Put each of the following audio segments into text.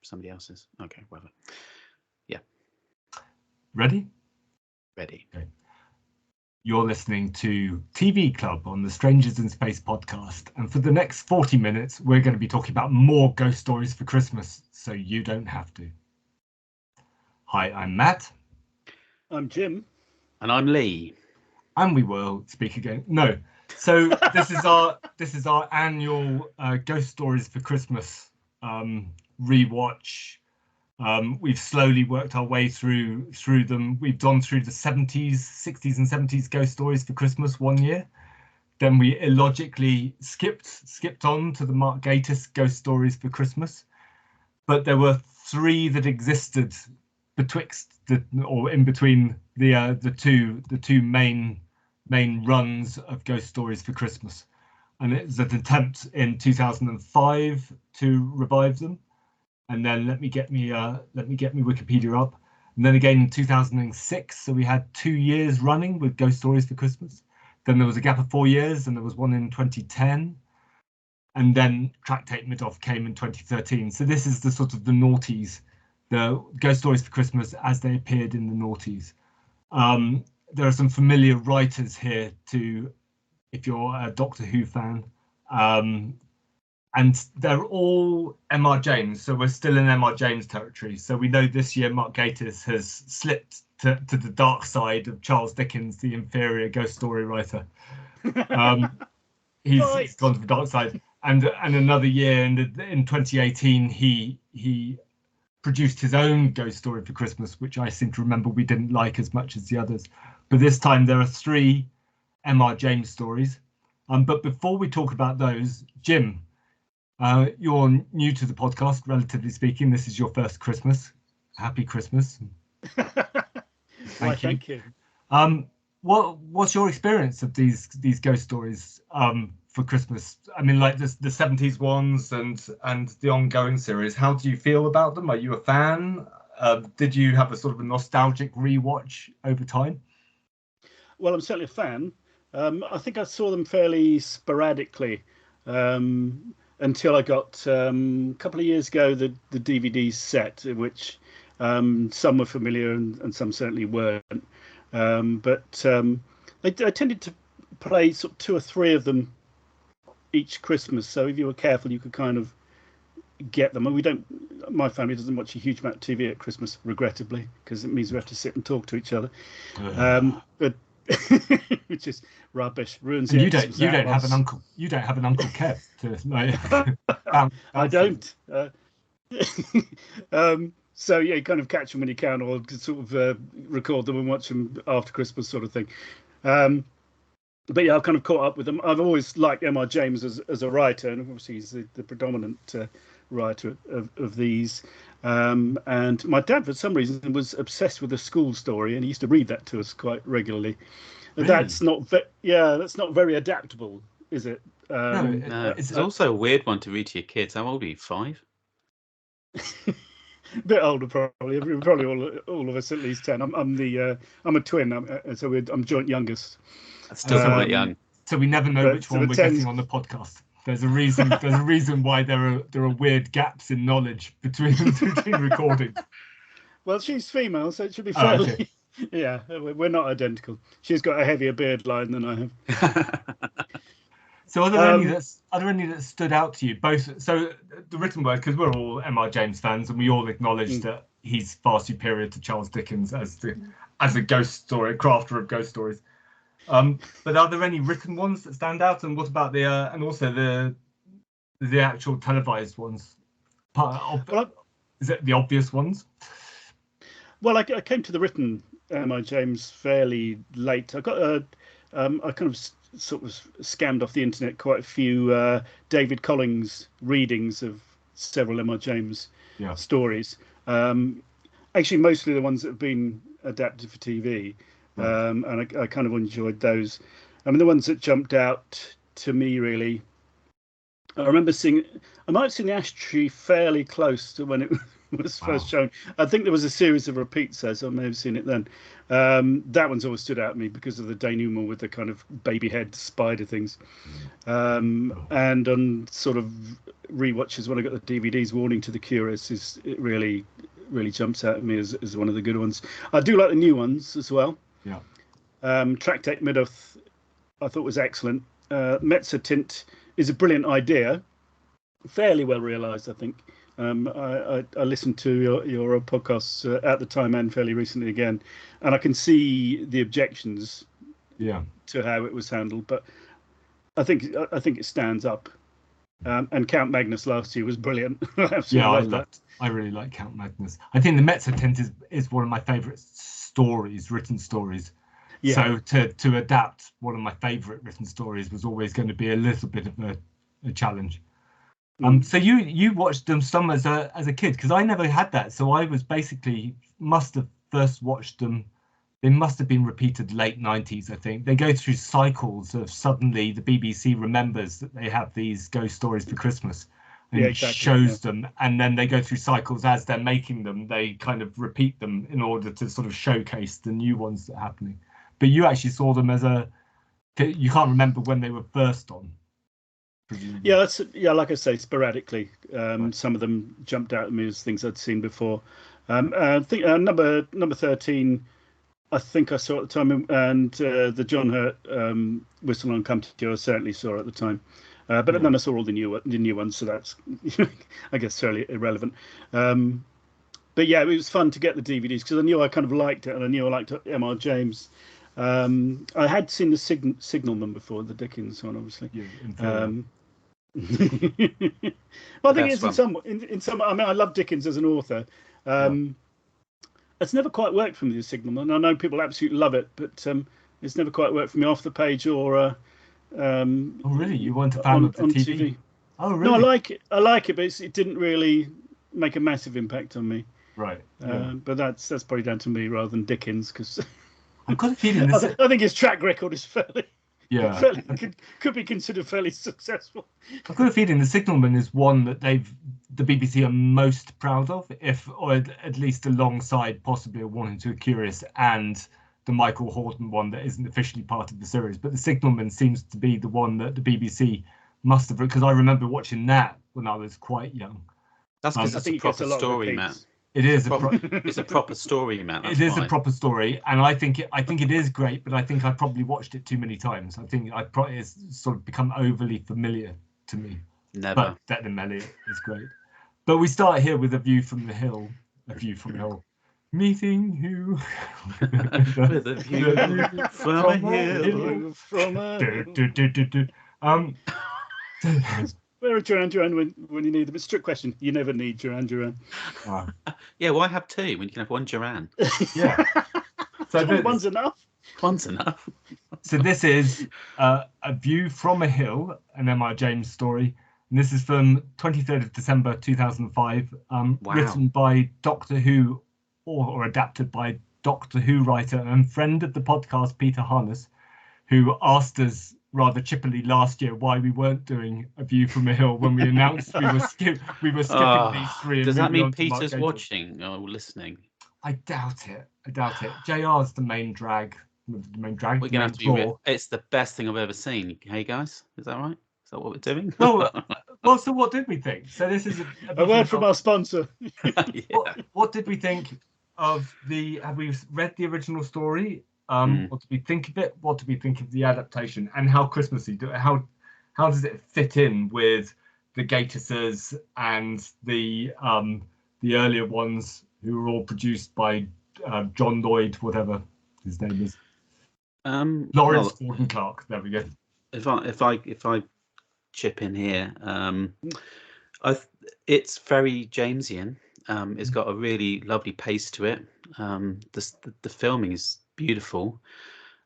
somebody else's. Okay, whatever. Yeah. Ready? Ready. Okay. You're listening to TV Club on the Strangers in Space podcast. And for the next 40 minutes, we're going to be talking about more ghost stories for Christmas, so you don't have to. Hi, I'm Matt. I'm Jim. And I'm Lee. And we will speak again. No. So this is our annual Ghost Stories for Christmas rewatch. We've slowly worked our way through them. We've gone through the 60s and 70s ghost stories for Christmas one year. Then we illogically skipped on to the Mark Gatiss ghost stories for Christmas. But there were 3 that existed betwixt in between the two main runs of ghost stories for Christmas, and it's an attempt in 2005 to revive them. And then let me get me Wikipedia up. And then again in 2006, so we had 2 years running with ghost stories for Christmas. Then there was a gap of 4 years, and there was one in 2010. And then Track Tape Midoff came in 2013. So this is the sort of the noughties, the ghost stories for Christmas as they appeared in the noughties. There are some familiar writers here too, if you're a Doctor Who fan. And they're all M.R. James, so we're still in M.R. James territory. So we know this year Mark Gatiss has slipped to the dark side of Charles Dickens, the inferior ghost story writer. He's gone to the dark side. And another year in 2018, he produced his own ghost story for Christmas, which I seem to remember we didn't like as much as the others. But this time there are 3 M.R. James stories. But before we talk about those, Jim, you're new to the podcast, relatively speaking. This is your first Christmas. Happy Christmas. Thank you. What's your experience of these ghost stories for Christmas? I mean, like the 70s ones and the ongoing series. How do you feel about them? Are you a fan? Did you have a sort of a nostalgic rewatch over time? Well, I'm certainly a fan. I think I saw them fairly sporadically until I got a couple of years ago the DVD set, which some were familiar and some certainly weren't. But I tended to play sort of 2 or 3 of them each Christmas. So if you were careful, you could kind of get them. And my family doesn't watch a huge amount of TV at Christmas, regrettably, because it means we have to sit and talk to each other. But which is rubbish. Ruins. And you don't have an uncle. You don't have an Uncle Kev to like. I don't. So yeah, you kind of catch them when you can, or sort of record them and watch them after Christmas, sort of thing. But yeah, I've kind of caught up with them. I've always liked M.R. James as a writer, and obviously he's the predominant writer of these. And my dad, for some reason, was obsessed with a school story, and he used to read that to us quite regularly. Really? That's not very adaptable, is it? No, it's also a weird one to read to your kids. How old are you? 5? A bit older, probably. Probably all of us at least 10. I'm a twin, so I'm joint youngest. That's still quite young. So we never know which one we're getting on the podcast. There's a reason. There's a reason why there are weird gaps in knowledge between recordings. Well, she's female, so it should be fairly. Okay. Yeah, we're not identical. She's got a heavier beard line than I have. So are there any that stood out to you? Both. So the written word, because we're all M.R. James fans, and we all acknowledge that he's far superior to Charles Dickens as a ghost story crafter of ghost stories. But are there any written ones that stand out? And what about and also the actual televised ones? Is it the obvious ones? Well, I came to the written M.R. James fairly late. I got I kind of sort of scanned off the internet quite a few David Collins readings of several M.R. James stories. Actually, mostly the ones that have been adapted for TV. And I kind of enjoyed those. I mean, the ones that jumped out to me really I remember seeing. I might have seen the Ash Tree fairly close to when it was first shown. I think there was a series of repeats there, so I may have seen it then. That one's always stood out to me because of the denouement with the kind of baby head spider things. And on sort of rewatches when I got the DVDs, Warning to the Curious it really jumps out at me as one of the good ones. I do like the new ones as well. Yeah. Tractate Midoth, I thought was excellent. Mezzotint is a brilliant idea, fairly well realised, I think. I listened to your podcasts at the time and fairly recently again, and I can see the objections to how it was handled, but I think it stands up. And Count Magnus last year was brilliant. I really like Count Magnus. I think the Mezzotint is one of my favourite written stories. So to adapt one of my favourite written stories was always going to be a little bit of a challenge. So you watched them some as a kid, because I never had that. So I was basically must have first watched them. They must have been repeated late 90s, I think. They go through cycles of suddenly the BBC remembers that they have these ghost stories for Christmas and shows them, and then they go through cycles as they're making them. They kind of repeat them in order to sort of showcase the new ones that are happening. But you actually saw them you can't remember when they were first on. Presumably. Like I say, sporadically. Some of them jumped out at me as things I'd seen before. I think number 13, I think I saw at the time, and the John Hurt Whistle on Come to You I certainly saw at the time. But then I saw all the new ones, so that's I guess fairly irrelevant. But yeah, it was fun to get the DVDs because I knew I kind of liked it, and I knew I liked M.R. James. I had seen the Signalman before, the Dickens one, obviously. Well, I think it's in some. I mean, I love Dickens as an author. It's never quite worked for me, the Signalman. I know people absolutely love it, but it's never quite worked for me off the page or. Oh, really? You weren't a fan of the TV? Oh, really? No, I like it, but it didn't really make a massive impact on me. Right. But that's probably down to me rather than Dickens, because I've got a feeling I think his track record is fairly could be considered fairly successful. I've got a feeling the Signalman is one that the BBC are most proud of, or at least alongside possibly a Warning to the Curious and the Michael Horton one that isn't officially part of the series. But the Signalman seems to be the one that the BBC must have, because I remember watching that when I was quite young. That's because it's a proper story, Matt. It is it's a proper story, Matt. It is a proper story, and I think it is great. But I think I probably watched it too many times. I think it's sort of become overly familiar to me. Never. But Better than Elliot is great. But we start here with A View from the Hill. A View from the Hill. Meeting who with a view from a hill. Where are Duran Duran when you need them? It's a trick question. You never need Duran Duran. Yeah, why have two when you can have one Duran? Yeah. So one's enough. One's enough. So this is A View from a Hill, an M.R. James story. And this is from 23rd of December 2005. Written by Doctor Who, or adapted by Doctor Who writer and friend of the podcast, Peter Harness, who asked us rather chippily last year why we weren't doing A View from a Hill when we announced we were skipping these three. Does that mean Peter's watching or listening? I doubt it. JR's the main drag. We're gonna have to be. It's the best thing I've ever seen. Hey guys, is that right? Is that what we're doing? Well, so what did we think? So this is a word from our sponsor. What did we think of have we read the original story? What did we think of it? What did we think of the adaptation? And how Christmassy? How does it fit in with the Gatises and the earlier ones who were all produced by John Lloyd, whatever his name is? Lawrence Gordon Clark. There we go. If I chip in here, it's very Jamesian. It's got a really lovely pace to it. The filming is beautiful.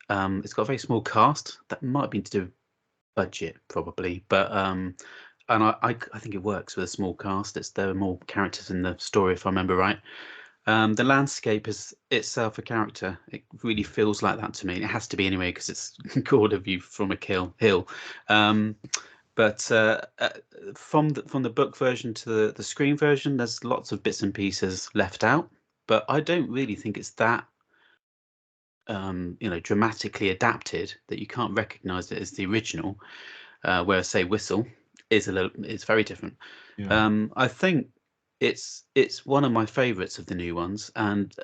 It's got a very small cast. That might have been to do with budget, probably, but and I think it works with a small cast. There are more characters in the story, if I remember right. The landscape is itself a character. It really feels like that to me. It has to be anyway because it's called A View from a Hill. But from the book version to the screen version, there's lots of bits and pieces left out. But I don't really think it's that dramatically adapted that you can't recognise it as the original. Whereas say Whistle is very different. Yeah. I think it's one of my favourites of the new ones, and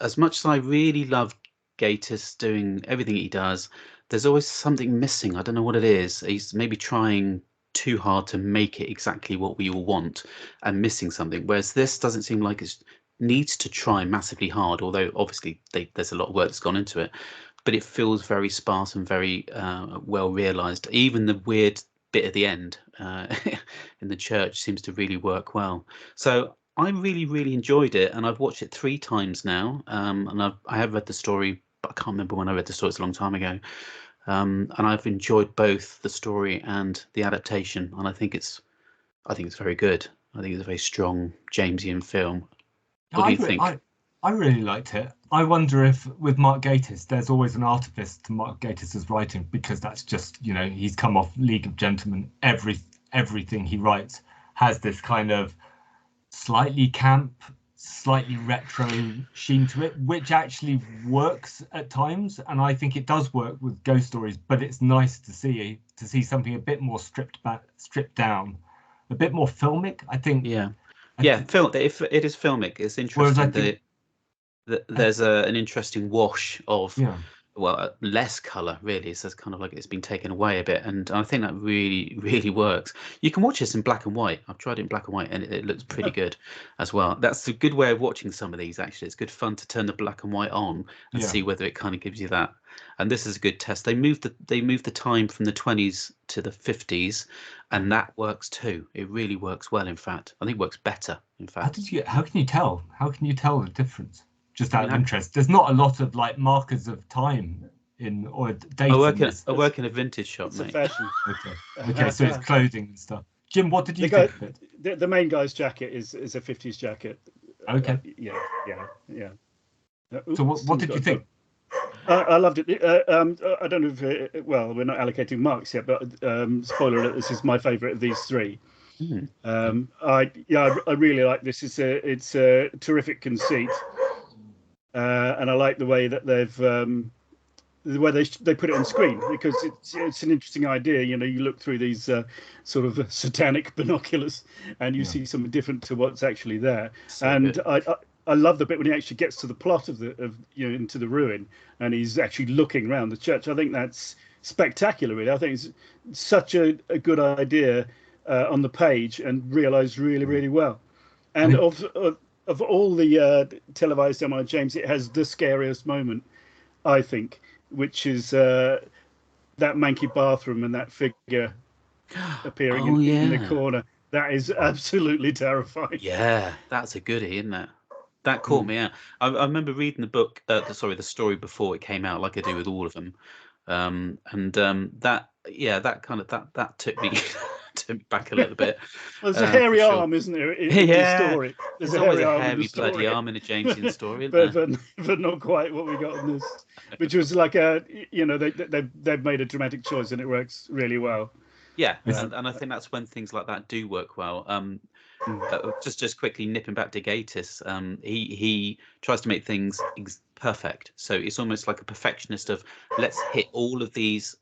as much as I really love Gatiss doing everything he does, there's always something missing. I don't know what it is. He's maybe trying too hard to make it exactly what we all want and missing something, whereas this doesn't seem like it needs to try massively hard, although obviously there's a lot of work that's gone into it, but it feels very sparse and very well realised. Even the weird bit at the end in the church seems to really work well. So I really, really enjoyed it, and I've watched it 3 times now. And I have read the story, but I can't remember when I read the story. It's a long time ago. And I've enjoyed both the story and the adaptation, and I think it's very good. I think it's a very strong Jamesian film. What do you think? I really liked it. I wonder if with Mark Gatiss, there's always an artifice to Mark Gatiss's writing, because that's just, he's come off League of Gentlemen. Everything he writes has this kind of slightly camp, slightly retro sheen to it, which actually works at times. And I think it does work with ghost stories, but it's nice to see something a bit more stripped down, a bit more filmic, I think. Yeah. It is filmic. It's interesting that there's an interesting wash of less color, really. So it's kind of like it's been taken away a bit, and I think that really, really works. You can watch this in black and white. I've tried it in black and white, and it looks pretty good as well. That's a good way of watching some of these. Actually, it's good fun to turn the black and white on and see whether it kind of gives you that. And this is a good test. They moved the time from the 20s to the 50s, and that works too. It really works well. In fact, I think it works better. In fact, how can you tell? How can you tell the difference? Just out of interest, there's not a lot of like markers of time or dates. I work in a vintage shop, it's mate. A fashion. Okay, so it's clothing and stuff. Jim, what did you think of it? The main guy's jacket is a 50s jacket. Okay. Yeah. So what did you think? I loved it. I don't know if we're not allocating marks yet, but spoiler alert: this is my favourite of these 3. I really like this. It's a terrific conceit. And I like the way that they put it on screen, because it's an interesting idea. You look through these sort of satanic binoculars, and you see something different to what's actually there. I love the bit when he actually gets to the plot of into the ruin, and he's actually looking around the church. I think that's spectacular. Really, I think it's such a good idea on the page, and realised really, really well. And of all the televised M.R. James, it has the scariest moment, I think, which is that manky bathroom and that figure appearing in the corner. That is absolutely terrifying. Yeah, that's a goodie, isn't it? That caught me out. I remember reading the book, the story before it came out, like I do with all of them, that took me back a little bit. Well, there's a hairy arm, isn't there, in the story? There's always a hairy bloody arm in a Jamesian story, but not quite what we got in this, which was like they've made a dramatic choice, and it works really well. Yeah, and I think that's when things like that do work well. Just quickly nipping back to Gatiss, he tries to make things perfect. So it's almost like a perfectionist of, let's hit all of these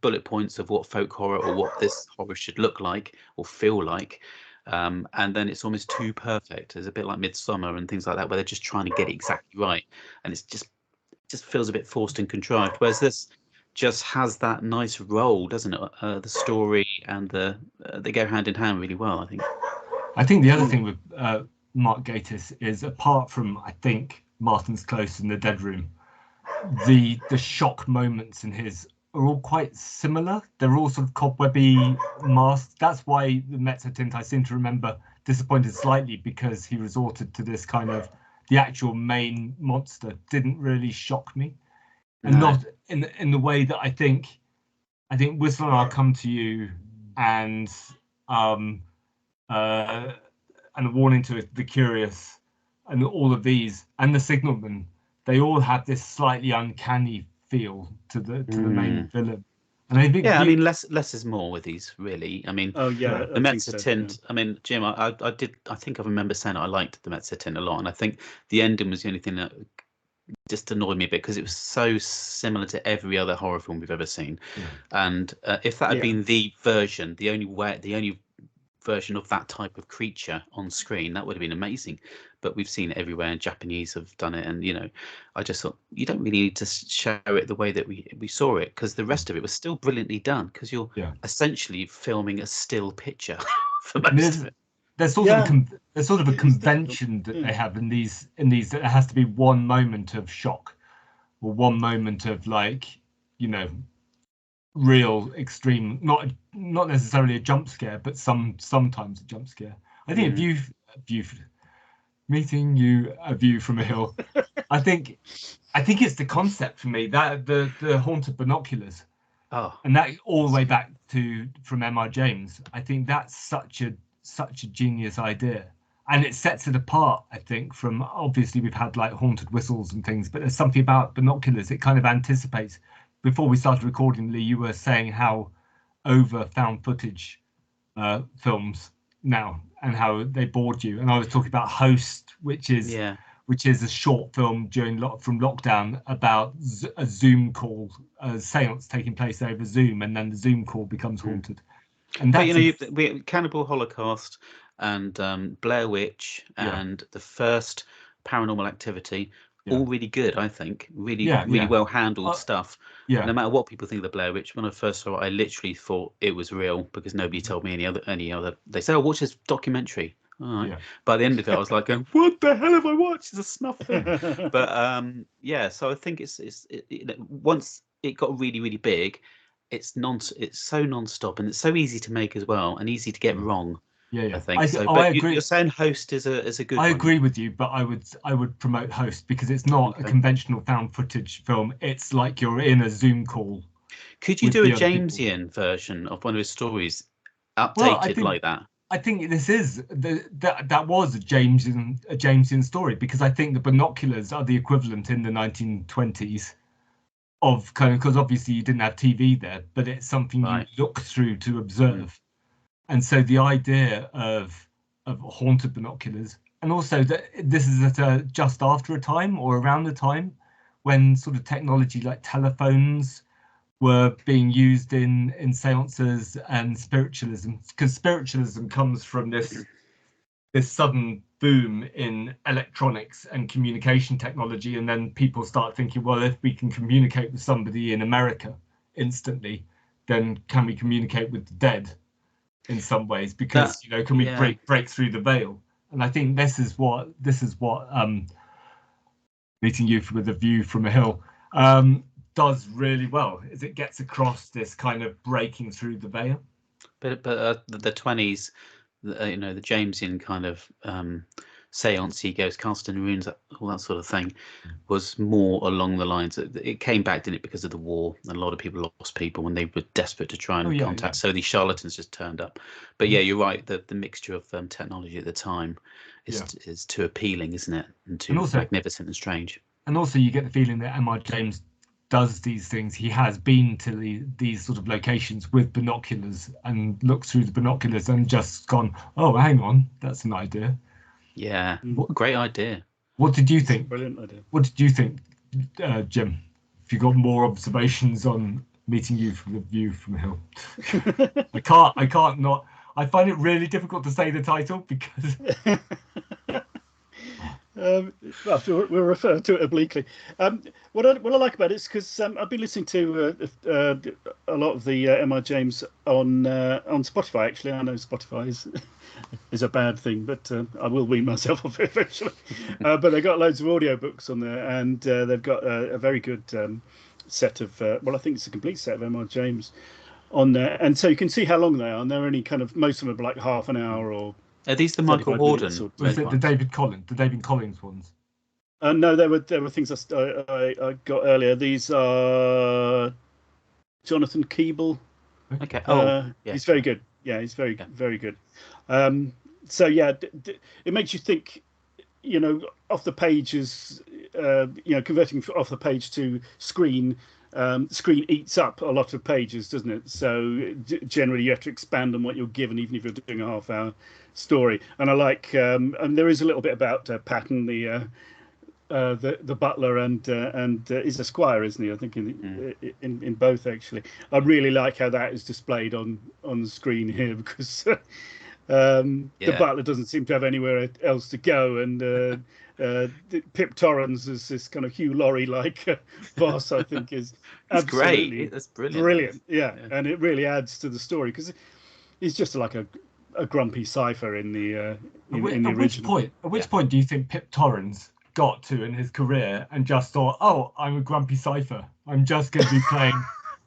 bullet points of what folk horror or what this horror should look like or feel like, and then it's almost too perfect. It's a bit like Midsummer and things like that, where they're just trying to get it exactly right, and it's just feels a bit forced and contrived. Whereas this just has that nice role, doesn't it? The story and they go hand in hand really well, I think. I think the other thing with Mark Gatiss is, apart from, I think, Martin's Close and The Dead Room, the shock moments in his are all quite similar. They're all sort of cobwebby masks. That's why the Mezzotint, I seem to remember, disappointed slightly, because he resorted to this kind of, the actual main monster didn't really shock me. And not in the way that I think Whistle and I'll Come to You and A Warning to the Curious and all of these, and The Signalman, they all have this slightly uncanny feel to the main villain. And I think I mean, less is more with these, really. I mean, Oh yeah, the I think so, Mezzotint. I mean, Jim, I think I remember saying I liked the Mezzotint a lot, and I think the ending was the only thing that just annoyed me a bit because it was so similar to every other horror film we've ever seen. And if that had been the version, the only version of that type of creature on screen, that would have been amazing. But we've seen it everywhere, and Japanese have done it, and I just thought you don't really need to show it the way that we saw it, because the rest of it was still brilliantly done, because you're essentially filming a still picture for most of it. There's sort of a convention that they have in these that there has to be one moment of shock, or one moment of real extreme, not necessarily a jump scare, but sometimes a jump scare. I think Meeting You, A View from a Hill. I think it's the concept for me, that the haunted binoculars. And that all the way back from M.R. James. I think that's such a genius idea, and it sets it apart, I think, from, obviously we've had like haunted whistles and things, but there's something about binoculars. It kind of anticipates. Before we started recording, Lee, you were saying how over found footage films now, and how they bored you, and I was talking about Host, which is a short film from lockdown about a Zoom call, a seance taking place over Zoom, and then the Zoom call becomes haunted. And that's we Cannibal Holocaust and Blair Witch and the first Paranormal Activity, all really good, I think. Really well handled stuff. No matter what people think of the Blair Witch, when I first saw it, I literally thought it was real, because nobody told me any other. They say, "Oh, watch this documentary." All right. By the end of it, I was like, going, "What the hell have I watched? It's a snuff film." But so I think it's once it got really, really big, it's so non-stop, and it's so easy to make as well, and easy to get wrong. I think so. But I agree. You're saying Host is a good one. I agree with you, but I would promote Host, because it's not a conventional found footage film. It's like you're in a Zoom call. Could you do a Jamesian version of one of his stories, updated like that? I think this is that was a Jamesian story, because I think the binoculars are the equivalent in the 1920s of because obviously you didn't have TV there, but it's something you look through to observe. And so the idea of haunted binoculars, and also that this is at just after a time, or around the time when sort of technology like telephones were being used in seances and spiritualism, because spiritualism comes from this sudden boom in electronics and communication technology, and then people start thinking, well, if we can communicate with somebody in America instantly, then can we communicate with the dead in some ways? Because can we break through the veil? And I think this is what Meeting You with a View from a Hill does really well, is it gets across this kind of breaking through the veil. But the 20s, the Jamesian kind of seance, he goes casting runes, all that sort of thing, was more along the lines that it came back, didn't it, because of the war, and a lot of people lost people when they were desperate to try and contact. So these charlatans just turned up. But you're right, the mixture of technology at the time is too appealing, isn't it, and too magnificent and strange. And also you get the feeling that M.R. James does these things. He has been to these sort of locations with binoculars and looked through the binoculars and just gone, oh, hang on, that's an idea. Yeah, what a great idea. What did you think? Brilliant idea. What did you think, Jim? If you got more observations on Meeting You from the View from the Hill? I can't not. I find it really difficult to say the title because. We'll refer to it obliquely. What I like about it is because I've been listening to a lot of the M.R. James on Spotify. Actually, I know Spotify is a bad thing, but I will wean myself off it eventually. But they've got loads of audiobooks on there, and they've got a very good set of I think it's a complete set of M.R. James on there, and so you can see how long they are, and they're only most of them are like half an hour or. Are these the Michael Hordern? Was it the David Collins ones? No, there were things I got earlier. These are Jonathan Keeble. Okay. He's very good. Yeah, he's very good. So yeah, it makes you think. Off the pages, converting off the page to screen screen eats up a lot of pages, doesn't it? So generally you have to expand on what you're given, even if you're doing a half-hour story. And I like, and there is a little bit about Patton, the butler, and he's a squire, isn't he? I think in both, actually. I really like how that is displayed on the screen here, because the butler doesn't seem to have anywhere else to go, and Pip Torrens is this kind of Hugh Laurie-like boss. I think is absolutely great. That's brilliant. Yeah, and it really adds to the story, because he's just like a grumpy cipher in the original. At which point do you think Pip Torrens got to in his career and just thought, oh, I'm a grumpy cipher, I'm just going to be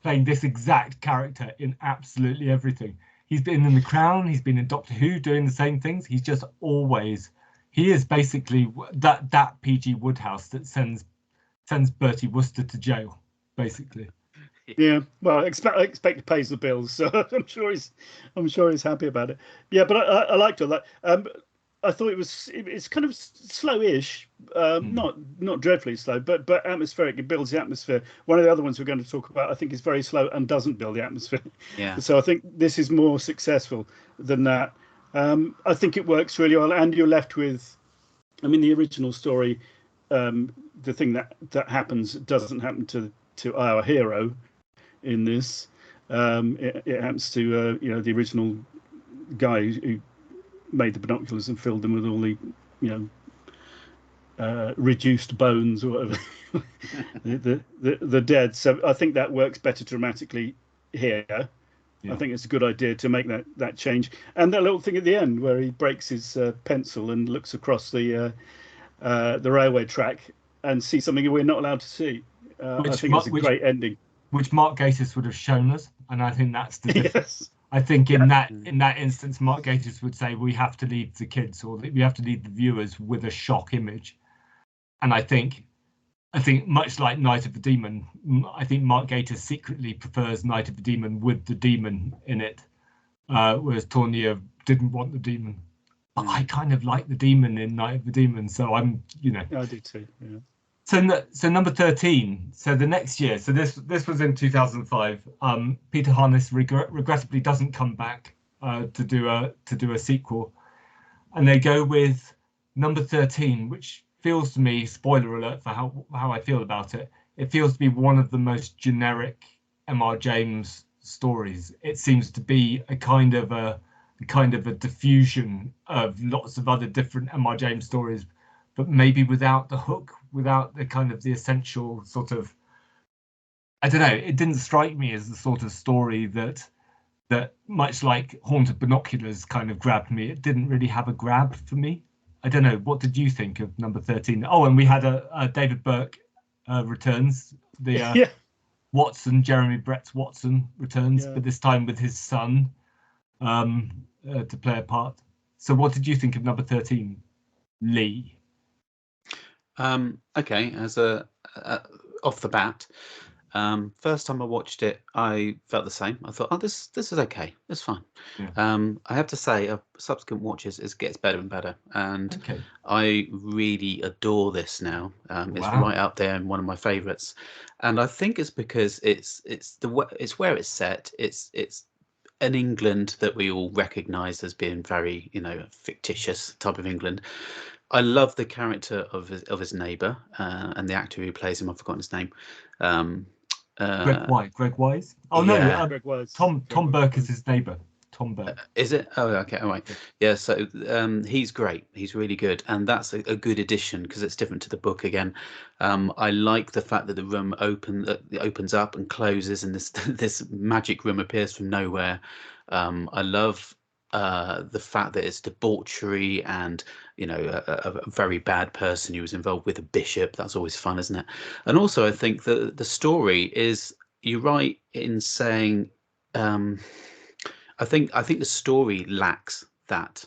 playing this exact character in absolutely everything? He's been in The Crown, he's been in Doctor Who doing the same things. He's just always, he is basically that PG Woodhouse that sends Bertie Wooster to jail, basically. Yeah, well, I expect he pays the bills, so I'm sure he's happy about it. Yeah, but I liked all that. I thought it's kind of slow-ish, not dreadfully slow, but atmospheric. It builds the atmosphere. One of the other ones we're going to talk about, I think, is very slow and doesn't build the atmosphere. Yeah. So I think this is more successful than that. I think it works really well, and you're left with, I mean, the original story, the thing that happens doesn't happen to our hero in this. It happens to the original guy who made the binoculars and filled them with all the reduced bones or whatever, the dead. So I think that works better dramatically here. Yeah. I think it's a good idea to make that change. And that little thing at the end where he breaks his pencil and looks across the railway track and sees something we're not allowed to see. I think it's a great ending. Which Mark Gatiss would have shown us, and I think that's the difference. Yes. I think in that instance, Mark Gatiss would say we have to leave the kids, or we have to leave the viewers with a shock image. And I think much like Night of the Demon, I think Mark Gatiss secretly prefers Night of the Demon with the demon in it, whereas Tournier didn't want the demon. But I kind of like the demon in Night of the Demon, so I'm, I do too. Yeah. So number 13. So the next year. So this was in 2005. Peter Harness regrettably doesn't come back to do a sequel, and they go with number 13, which feels to me, spoiler alert for how I feel about it, it feels to be one of the most generic M.R. James stories. It seems to be a kind of a diffusion of lots of other different M.R. James stories, but maybe without the hook, without the kind of the essential sort of, I don't know, it didn't strike me as the sort of story that much like Haunted Binoculars kind of grabbed me. It didn't really have a grab for me. I don't know. What did you think of number 13? Oh, and we had a David Burke returns. The Watson, Jeremy Brett's Watson returns, but this time with his son to play a part. So what did you think of number 13, Lee? Okay, as off the bat, first time I watched it, I felt the same. I thought, oh, this is okay, it's fine. Yeah. I have to say, subsequent watches, it gets better and better, and I really adore this now. It's right up there and one of my favourites, and I think it's because it's where it's set. It's an England that we all recognise as being very, fictitious type of England. I love the character of his neighbour and the actor who plays him. I've forgotten his name. Greg Wise. Oh no, Greg Wise. Tom Burke is his neighbour. Tom Burke. Is it? Oh, okay, all right. Yeah, so he's great. He's really good, and that's a good addition because it's different to the book again. I like the fact that the room opens up and closes, and this magic room appears from nowhere. I love the fact that it's debauchery and a very bad person who was involved with a bishop. That's always fun, isn't it? And also I think that the story is, you're right in saying, I think the story lacks that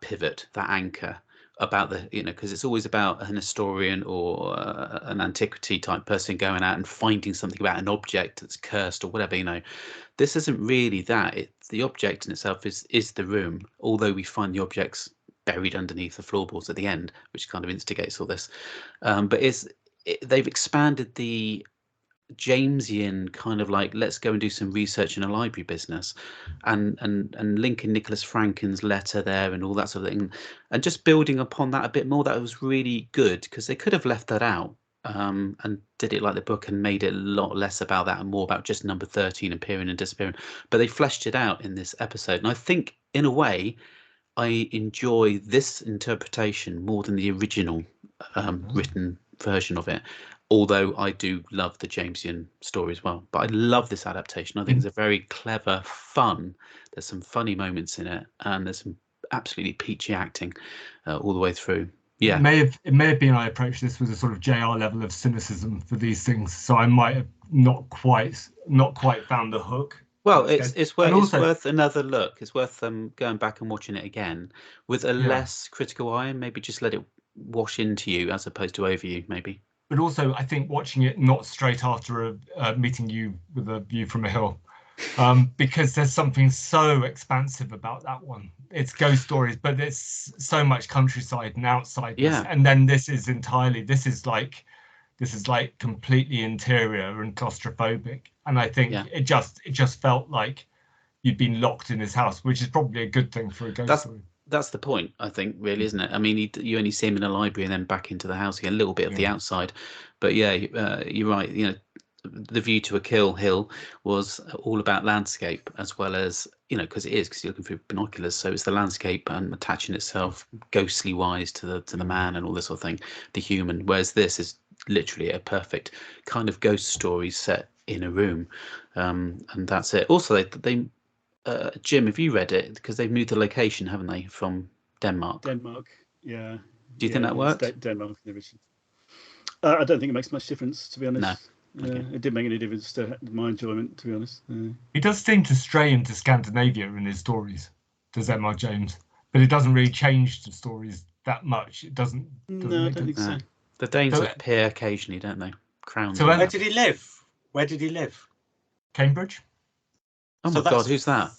pivot, that anchor about the, because it's always about an historian or an antiquity type person going out and finding something about an object that's cursed or whatever. This isn't really that. The object in itself is the room, although we find the objects buried underneath the floorboards at the end, which kind of instigates all this. But they've expanded the Jamesian kind of like, let's go and do some research in a library business, and linking Nicholas Franken's letter there and all that sort of thing, and just building upon that a bit more. That was really good, because they could have left that out, and did it like the book and made it a lot less about that and more about just number 13 appearing and disappearing. But they fleshed it out in this episode, and I think in a way I enjoy this interpretation more than the original written version of it. Although I do love the Jamesian story as well, but I love this adaptation. I think it's a very clever, fun. There's some funny moments in it, and there's some absolutely peachy acting all the way through. Yeah, it may have been I approached this with a sort of JR level of cynicism for these things, so I might have not quite found the hook. Well, it's worth another look. It's worth going back and watching it again with a less critical eye, and maybe just let it wash into you as opposed to over you, maybe. But also, I think watching it not straight after meeting you with a view from a hill, because there's something so expansive about that one. It's ghost stories, but there's so much countryside and outside. Yeah. And then this is like completely interior and claustrophobic. And I think it just felt like you'd been locked in his house, which is probably a good thing for a ghost story. That's the point, I think, really, isn't it? I mean, you only see him in a library and then back into the house again, a little bit of the outside. But yeah, you're right. You know, the view to a kill hill was all about landscape, as well as, you know, because you're looking through binoculars, so it's the landscape and attaching itself ghostly wise to the man and all this sort of thing, the human. Whereas this is literally a perfect kind of ghost story set in a room, and that's it. Also, they Jim, have you read it? Because they've moved the location, haven't they, from Denmark? Denmark, yeah. Do you think that worked? Denmark, the original. I don't think it makes much difference, to be honest. No. Okay. It didn't make any difference to my enjoyment, to be honest. He does seem to stray into Scandinavia in his stories, does M.R. James, but it doesn't really change the stories that much. It doesn't. No, I don't think so. The Danes appear occasionally, don't they? Crown. So where did he live? Cambridge. Oh my God, who's that?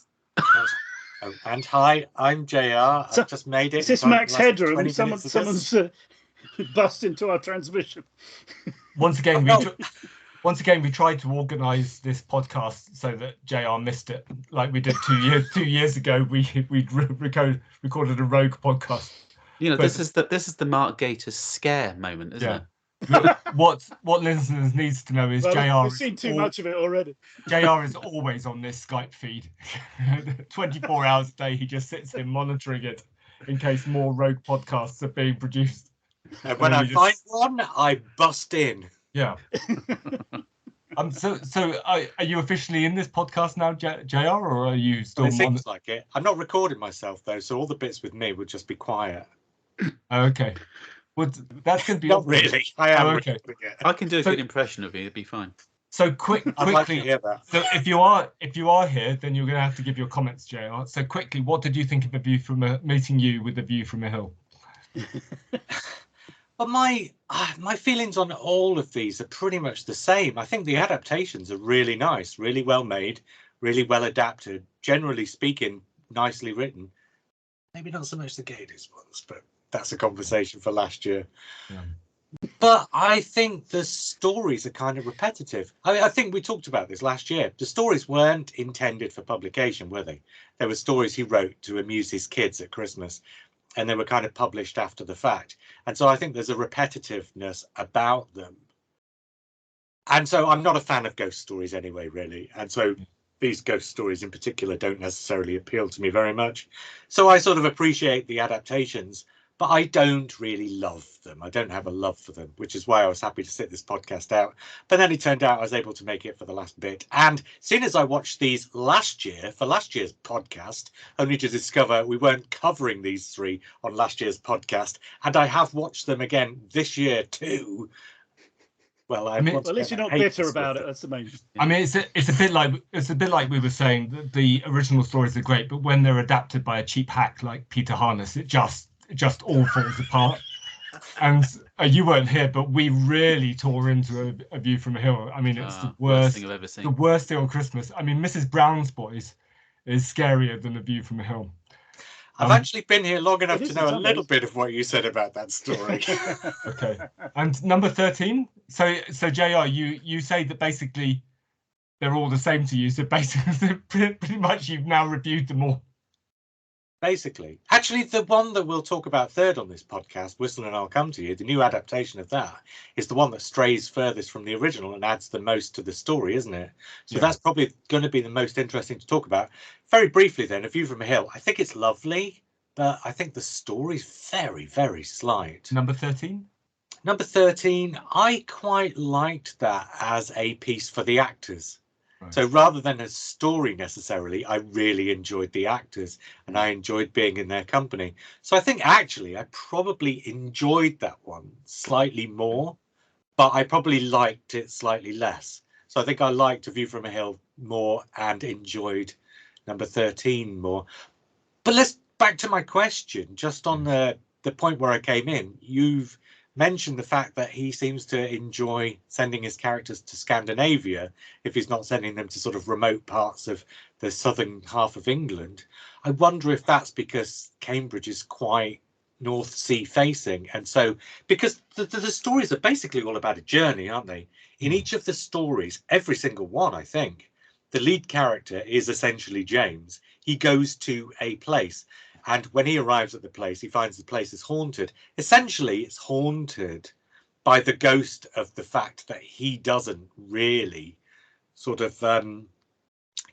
And hi, I'm JR. I've just made it. Is this Max Headroom? Someone's bust into our transmission. Once again, we tried to organise this podcast so that JR missed it, like we did 2 years ago. We recorded a rogue podcast. You know, this is the Mark Gatiss scare moment, isn't it? What listeners needs to know is JR. We've seen too much of it already. JR is always on this Skype feed, 24 hours a day. He just sits here monitoring it in case more rogue podcasts are being produced. And when I find one, I bust in. Yeah. So are you officially in this podcast now, JR, or are you still? It seems like it. I'm not recording myself though, so all the bits with me would just be quiet. Okay. Well, that's going to be not really. I am. Okay. I can do a good impression of you. It'd be fine. So quickly, I'd like to hear that. So if you are here, then you're going to have to give your comments, JR. So quickly, what did you think of meeting you with a view from a hill? But my feelings on all of these are pretty much the same. I think the adaptations are really nice, really well made, really well adapted. Generally speaking, nicely written. Maybe not so much the Gatiss ones, but that's a conversation for last year. Yeah. But I think the stories are kind of repetitive. I think we talked about this last year. The stories weren't intended for publication, were they? They were stories he wrote to amuse his kids at Christmas, and they were kind of published after the fact. And so I think there's a repetitiveness about them. And so I'm not a fan of ghost stories anyway, really. And so these ghost stories in particular don't necessarily appeal to me very much. So I sort of appreciate the adaptations, but I don't really love them. I don't have a love for them, which is why I was happy to sit this podcast out. But then it turned out I was able to make it for the last bit. And seeing as I watched these last year, for last year's podcast, only to discover we weren't covering these three on last year's podcast, and I have watched them again this year too. Well, at least you're not bitter about it. That's the main. I mean, it's a bit like we were saying that the original stories are great, but when they're adapted by a cheap hack like Peter Harness, it just all falls apart. And you weren't here, but we really tore into a view from a hill. I mean, it's the worst thing I've ever seen. The worst thing on Christmas. I mean, Mrs. Brown's Boys is scarier than a view from a hill. I've actually been here long enough it to is know a in little some bit of what you said about that story. Okay. And number 13. So JR, you say that basically they're all the same to you. So basically, pretty much you've now reviewed them all. Basically, actually, the one that we'll talk about third on this podcast, Whistle and I'll Come to You, the new adaptation of that, is the one that strays furthest from the original and adds the most to the story, isn't it? So that's probably going to be the most interesting to talk about. Very briefly then, A View from a Hill. I think it's lovely, but I think the story's very, very slight. Number 13? Number 13, I quite liked that as a piece for the actors. So rather than a story necessarily, I really enjoyed the actors and I enjoyed being in their company. So I think actually I probably enjoyed that one slightly more, but I probably liked it slightly less. So I think I liked A View from a Hill more and enjoyed number 13 more. But let's back to my question, just on the point where I came in. You've mentioned the fact that he seems to enjoy sending his characters to Scandinavia if he's not sending them to sort of remote parts of the southern half of England. I wonder if that's because Cambridge is quite North Sea facing, and so because the stories are basically all about a journey, aren't they? In each of the stories, every single one, I think, the lead character is essentially James. He goes to a place, and when he arrives at the place, he finds the place is haunted. Essentially, it's haunted by the ghost of the fact that he doesn't really sort of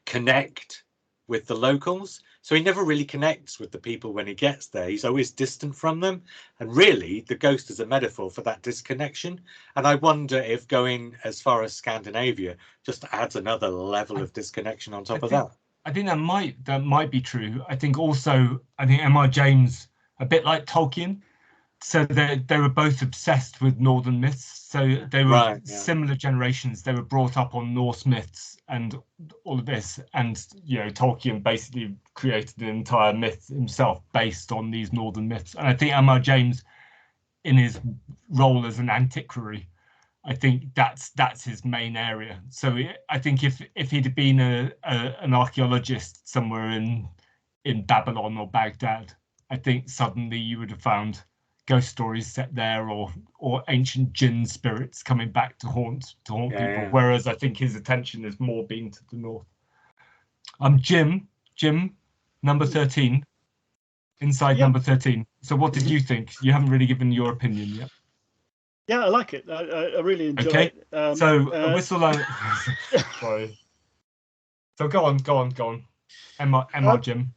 connect with the locals. So he never really connects with the people when he gets there. He's always distant from them. And really, the ghost is a metaphor for that disconnection. And I wonder if going as far as Scandinavia just adds another level of disconnection on top of that. I think that might be true. I think M.R. James, a bit like Tolkien, so they were both obsessed with Northern myths. So they were similar generations. They were brought up on Norse myths and all of this. And Tolkien basically created an entire myth himself based on these Northern myths. And I think M.R. James, in his role as an antiquary, I think that's his main area. So I think if he'd been an archaeologist somewhere in Babylon or Baghdad, I think suddenly you would have found ghost stories set there, or ancient jinn spirits coming back to haunt people. Yeah. Whereas I think his attention has more been to the north. Jim, number 13, inside number 13. So what did you think? You haven't really given your opinion yet. Yeah, I like it. I really enjoy it. So Whistle. Sorry. So go on. M.R. Jim.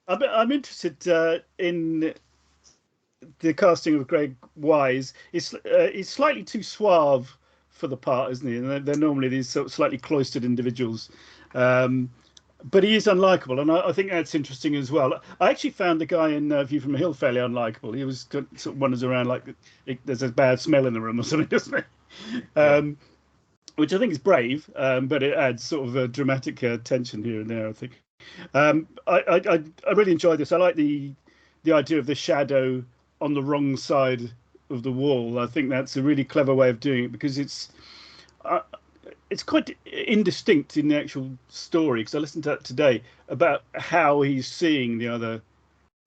I'm interested in the casting of Greg Wise. He's slightly too suave for the part, isn't he? And they're normally these sort of slightly cloistered individuals. But he is unlikable, and I think that's interesting as well. I actually found the guy in View from a Hill fairly unlikable. He was sort of wanders around like there's a bad smell in the room or something, doesn't it? Which I think is brave, but it adds sort of a dramatic tension here and there, I think. I really enjoyed this. I like the idea of the shadow on the wrong side of the wall. I think that's a really clever way of doing it, because it's quite indistinct in the actual story, because I listened to that today about how he's seeing the other,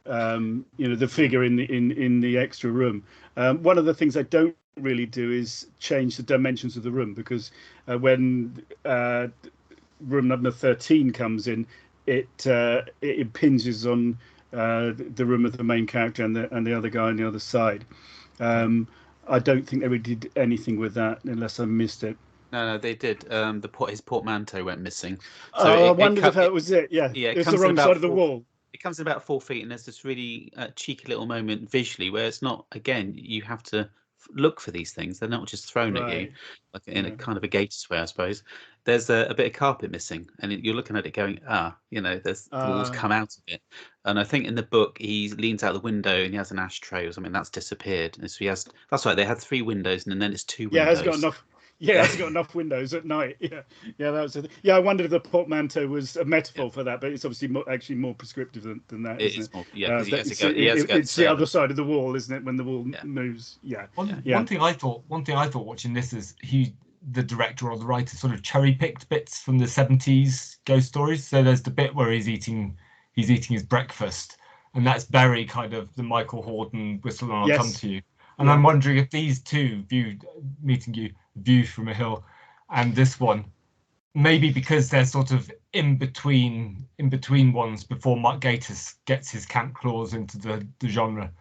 the figure in the extra room. One of the things I don't really do is change the dimensions of the room, because when room number 13 comes in, it impinges on the room of the main character and the other guy on the other side. I don't think they really did anything with that, unless I missed it. No, they did. His portmanteau went missing. So I wondered if that was it. Yeah, it's the wrong side of the wall. It comes in about 4 feet, and there's this really cheeky little moment visually where it's not. Again, you have to look for these things. They're not just thrown at you, like in a kind of a gated way, I suppose. There's a bit of carpet missing, and you're looking at it going, there's the walls come out of it. And I think in the book he leans out the window and he has an ashtray or something that's disappeared. And so that's right. They had 3 windows, and then it's 2 windows. Yeah, it has got enough. Yeah, it's got enough windows at night. Yeah, that was. I wondered if the portmanteau was a metaphor for that, but it's obviously actually more prescriptive than that. It is more, it's the other side of the wall, isn't it? When the wall moves. One thing I thought watching this is the director or the writer sort of cherry picked bits from the 70s ghost stories. So there's the bit where he's eating his breakfast, and that's very kind of the Michael Hordern Whistle and I'll Yes. Come to You. And I'm wondering if these two, Meeting You, View from a Hill, and this one, maybe because they're sort of in between ones before Mark Gatiss gets his camp claws into the genre,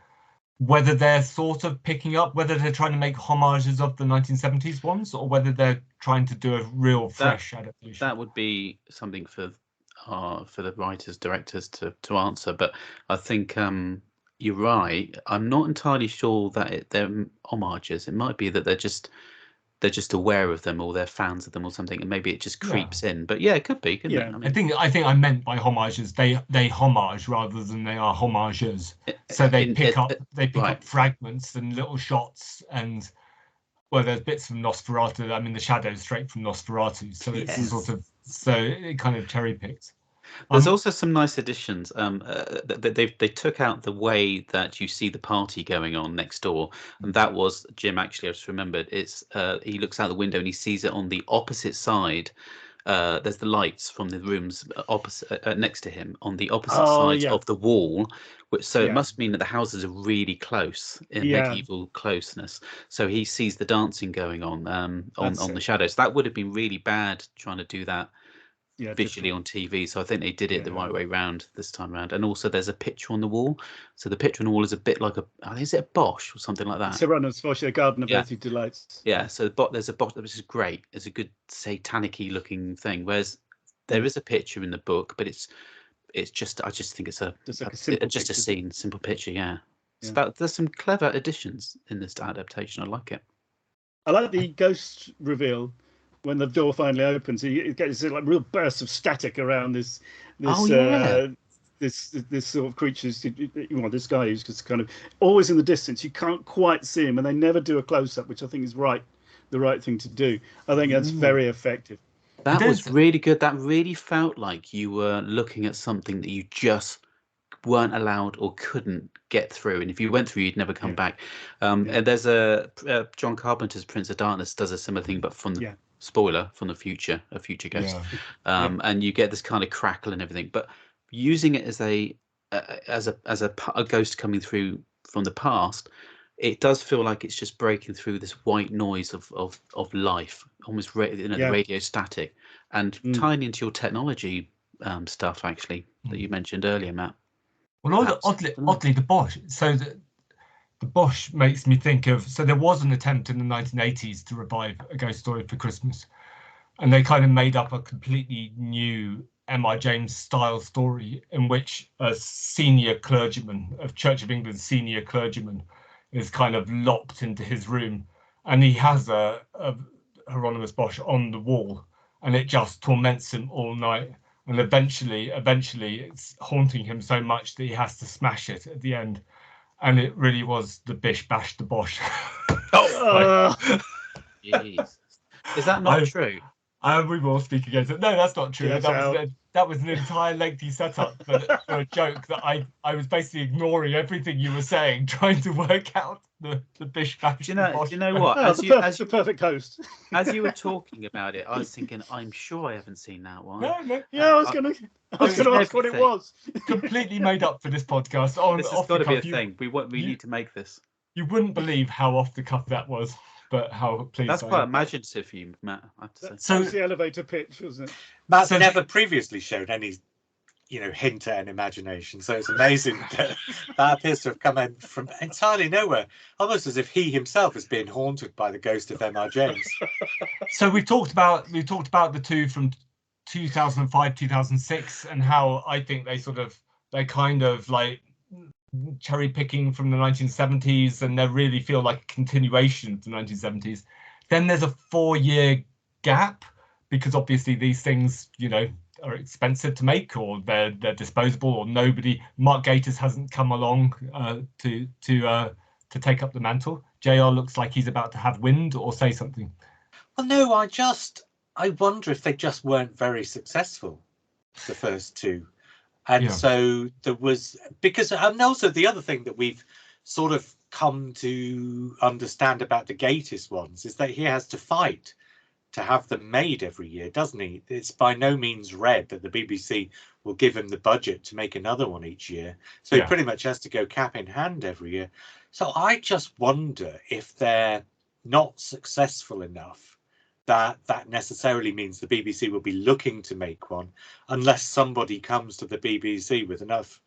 whether they're sort of picking up, whether they're trying to make homages of the 1970s ones, or whether they're trying to do a real fresh adaptation. That would be something for the writers, directors to answer. But I think you're right. I'm not entirely sure that they're homages. It might be that they're just aware of them, or they're fans of them, or something, and maybe it just creeps in. But yeah, it could be, couldn't it? I mean, I think I meant by homages, they homage rather than they are homages. So they pick up fragments and little shots, and well, there's bits from Nosferatu. I mean, the shadow's straight from Nosferatu, so it's sort of, so it kind of cherry picked. There's also some nice additions. They took out the way that you see the party going on next door, and that was Jim. Actually, I just remembered. It's he looks out the window and he sees it on the opposite side. There's the lights from the rooms opposite next to him on the opposite side of the wall, so it must mean that the houses are really close in medieval closeness. So he sees the dancing going on the shadows. That would have been really bad trying to do that visually on TV, so I think they did it the right way round this time around. And also there's a picture on the wall, so the picture on the wall is a bit like is it a Bosch or something like that? Serrano's Bosch, a Garden of Earthly Delights. So there's a Bosch, which is great. It's a good satanic-y looking thing, whereas there is a picture in the book, but it's just, I just think it's a simple picture. So there's some clever additions in this adaptation. I like it. I like the ghost reveal when the door finally opens. It gets like real bursts of static around this sort of creatures. This guy who's just kind of always in the distance. You can't quite see him, and they never do a close up, which I think is the right thing to do. I think that's very effective. That was really good. That really felt like you were looking at something that you just weren't allowed or couldn't get through, and if you went through, you'd never come back. And there's John Carpenter's Prince of Darkness does a similar thing, but from the spoiler, from the future, a future ghost. And you get this kind of crackle and everything, but using it as a ghost coming through from the past, it does feel like it's just breaking through this white noise of life, almost the radio static, and tying into your technology stuff actually that you mentioned earlier, Matt. Well, oddly, the Bosch. So the Bosch makes me think of. So there was an attempt in the 1980s to revive A Ghost Story for Christmas, and they kind of made up a completely new M.R. James style story in which a senior clergyman of Church of England, senior clergyman, is kind of locked into his room, and he has a Hieronymus Bosch on the wall, and it just torments him all night. And eventually it's haunting him so much that he has to smash it at the end. And it really was the bish bash the Bosch. Jesus. Is that not true? We will speak against it. No, that's not true. That was an entire lengthy setup for a joke that I was basically ignoring everything you were saying, trying to work out the bish bash. Do you know what? The perfect host. As you were talking about it, I was thinking, I'm sure I haven't seen that one. No. Yeah, I was going to ask what it was. Completely made up for this podcast. This has got to be a thing. We need to make this. You wouldn't believe how off the cuff that was, but how pleased. That's quite imaginative for you, Matt, I have to say. So the elevator pitch, wasn't it? Matt's never previously shown any, hint at an imagination. So it's amazing that appears to have come in from entirely nowhere, almost as if he himself has been haunted by the ghost of M.R. James. So we talked about the two from 2005, 2006, and how I think they kind of like cherry picking from the 1970s, and they really feel like a continuation of the 1970s. Then there's a 4-year gap because obviously these things, are expensive to make, or they're disposable, or Mark Gatiss hasn't come along to take up the mantle. JR looks like he's about to have wind or say something. Well, no, I wonder if they just weren't very successful, the first two. And so there was, because, and also the other thing that we've sort of come to understand about the Gatiss ones is that he has to fight to have them made every year, doesn't he? It's by no means read that the BBC will give him the budget to make another one each year. So he pretty much has to go cap in hand every year. So I just wonder if they're not successful enough that necessarily means the BBC will be looking to make one, unless somebody comes to the BBC with enough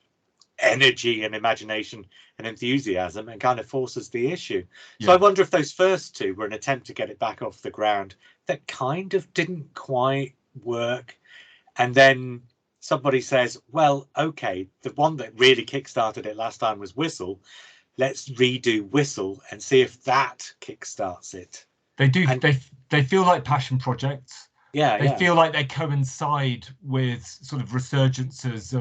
energy and imagination and enthusiasm and kind of forces the issue. So I wonder if those first two were an attempt to get it back off the ground that kind of didn't quite work. And then somebody says, well, okay, the one that really kickstarted it last time was Whistle. Let's redo Whistle and see if that kickstarts it. They do. And they feel like passion projects. They feel like they coincide with sort of resurgences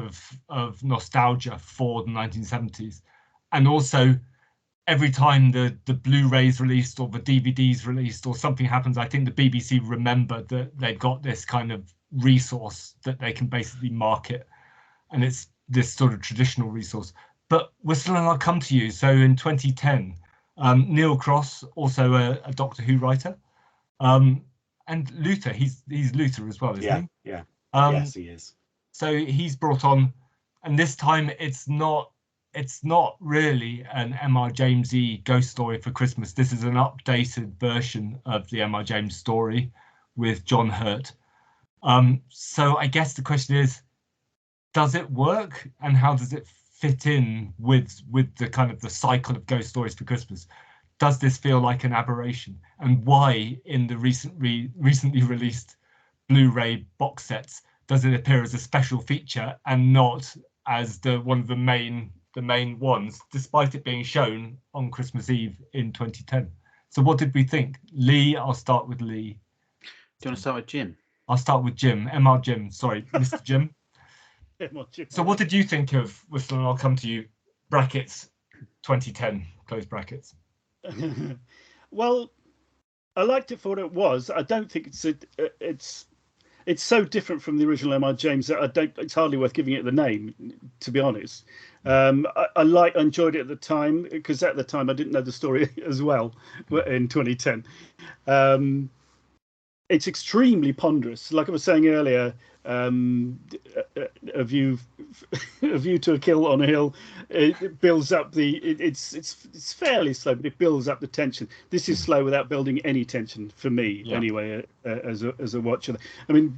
of nostalgia for the 1970s. And also, every time the Blu-rays released or the DVDs released or something happens, I think the BBC remember that they've got this kind of resource that they can basically market. And it's this sort of traditional resource. But Whistle and I'll come to you. So in 2010, Neil Cross, also a Doctor Who writer, and Luther, he's Luther as well, isn't he? Yeah. Yes, he is. So he's brought on, and this time it's not really an M.R. James-y ghost story for Christmas. This is an updated version of the M.R. James story with John Hurt. So I guess the question is, does it work, and how does it fit in with the kind of the cycle of ghost stories for Christmas? Does this feel like an aberration? And why, in the recently released Blu-ray box sets, does it appear as a special feature and not as one of the main ones, despite it being shown on Christmas Eve in 2010? So what did we think? Lee, I'll start with Lee. Do you want to start with Jim? I'll start with Jim. M.R. Jim, sorry, Mr. Jim. So what did you think of Whistle and I'll come to you, brackets 2010, close brackets? Well, I liked it for what it was. I don't think it's so different from the original M.R. James that it's hardly worth giving it the name, to be honest. I enjoyed it at the time, because at the time I didn't know the story as well in 2010. It's extremely ponderous. Like I was saying earlier, a view to a kill on a hill, it builds up it's fairly slow, but it builds up the tension. This is slow without building any tension for me, anyway, as a watcher. I mean,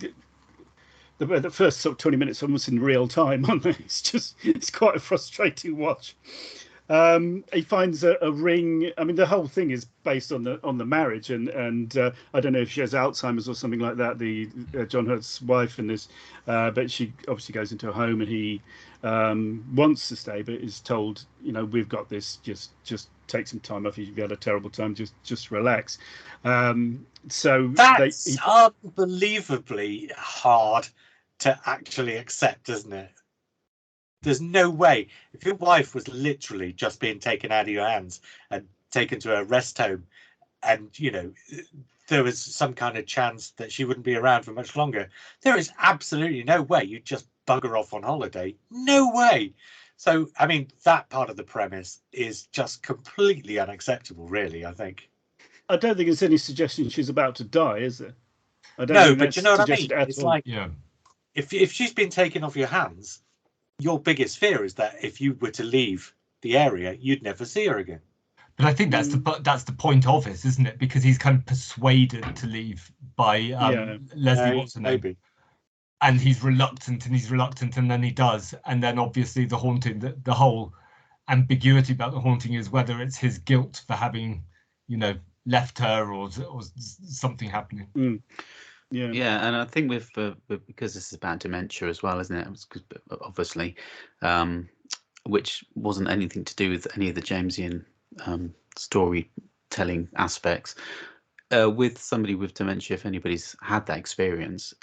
the first sort of 20 minutes almost in real time on there. It's quite a frustrating watch. He finds a ring. I mean, the whole thing is based on the marriage, and I don't know if she has Alzheimer's or something like that. The John Hurt's wife in this, but she obviously goes into a home, and he wants to stay, but is told, we've got this. Just take some time off. You've had a terrible time. Just relax. So that's unbelievably hard to actually accept, isn't it? There's no way. If your wife was literally just being taken out of your hands and taken to a rest home, and there was some kind of chance that she wouldn't be around for much longer, there is absolutely no way you'd just bugger off on holiday. No way. So, I mean, that part of the premise is just completely unacceptable, really, I think. I don't think there's any suggestion she's about to die, is there? No, but you know what I mean? It's like, yeah. If she's been taken off your hands, your biggest fear is that if you were to leave the area, you'd never see her again. But I think that's the point of it, isn't it? Because he's kind of persuaded to leave by Leslie Watson, maybe, and he's reluctant, and then he does, and then obviously the haunting, the whole ambiguity about the haunting is whether it's his guilt for having, left her or something happening. Yeah, and I think because this is about dementia as well, isn't it? Obviously, which wasn't anything to do with any of the Jamesian storytelling aspects. With somebody with dementia, if anybody's had that experience,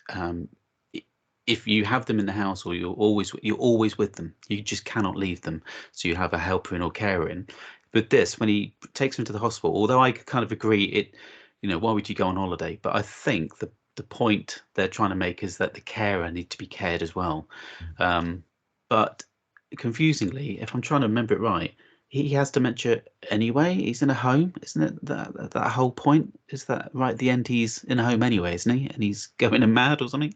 if you have them in the house, or you're always with them, you just cannot leave them. So you have a helper in or carer in. But this, when he takes them to the hospital, although I kind of agree, why would you go on holiday? But I think the point they're trying to make is that the carer need to be cared as well. But confusingly, if I'm trying to remember it right, he has dementia anyway. He's in a home, isn't it? That whole point is that right at the end he's in a home anyway, isn't he? And he's going mad or something.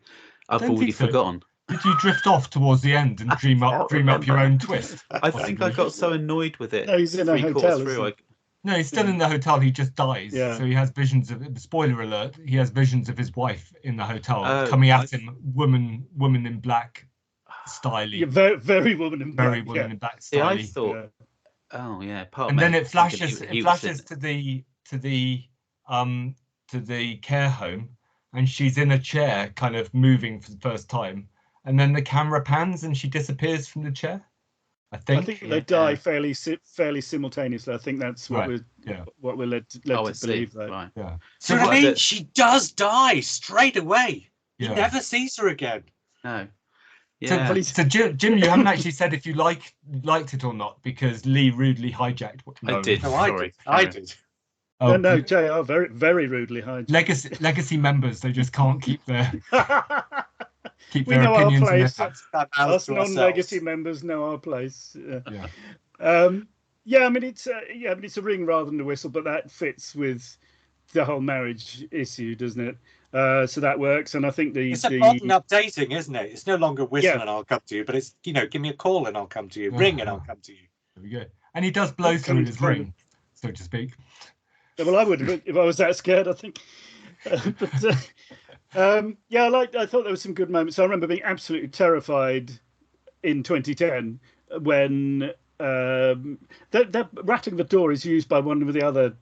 I've Don't already think so. forgotten. Did you drift off towards the end and dream up your own twist? I think I got so annoyed with it. No, he's in a hotel, isn't he? No, he's still in the hotel. He just dies. Yeah. So he has visions of. Spoiler alert: he has visions of his wife in the hotel coming at him, woman in black, styly. Yeah, very woman in black. Very woman in black, styly. Yeah, I thought. Oh yeah, and then it flashes. It flashes to the care home, and she's in a chair, kind of moving for the first time. And then the camera pans, and she disappears from the chair. I think they die fairly simultaneously. I think that's what we're led to believe. Though. Right. Yeah. So I mean, she does die straight away. Yeah. You never sees her again. No. Yeah. So Jim, you haven't actually said if you liked it or not, because Lee rudely hijacked. I did. No, Sorry. I did. Oh, no, JR very, very rudely hijacked. Legacy members, they just can't keep their we know our opinions. place. Us non-legacy members know our place. I mean it's a ring rather than a whistle, but that fits with the whole marriage issue, doesn't it? So that works, and I think it's a modern updating, isn't it? It's no longer whistle and I'll come to you, but it's give me a call and I'll come to you, ring and I'll come to you. There we go. And he does blow through his ring, so to speak. Well, I would if I was that scared, I think. I thought there were some good moments. I remember being absolutely terrified in 2010 when that rattling the door is used by one of the other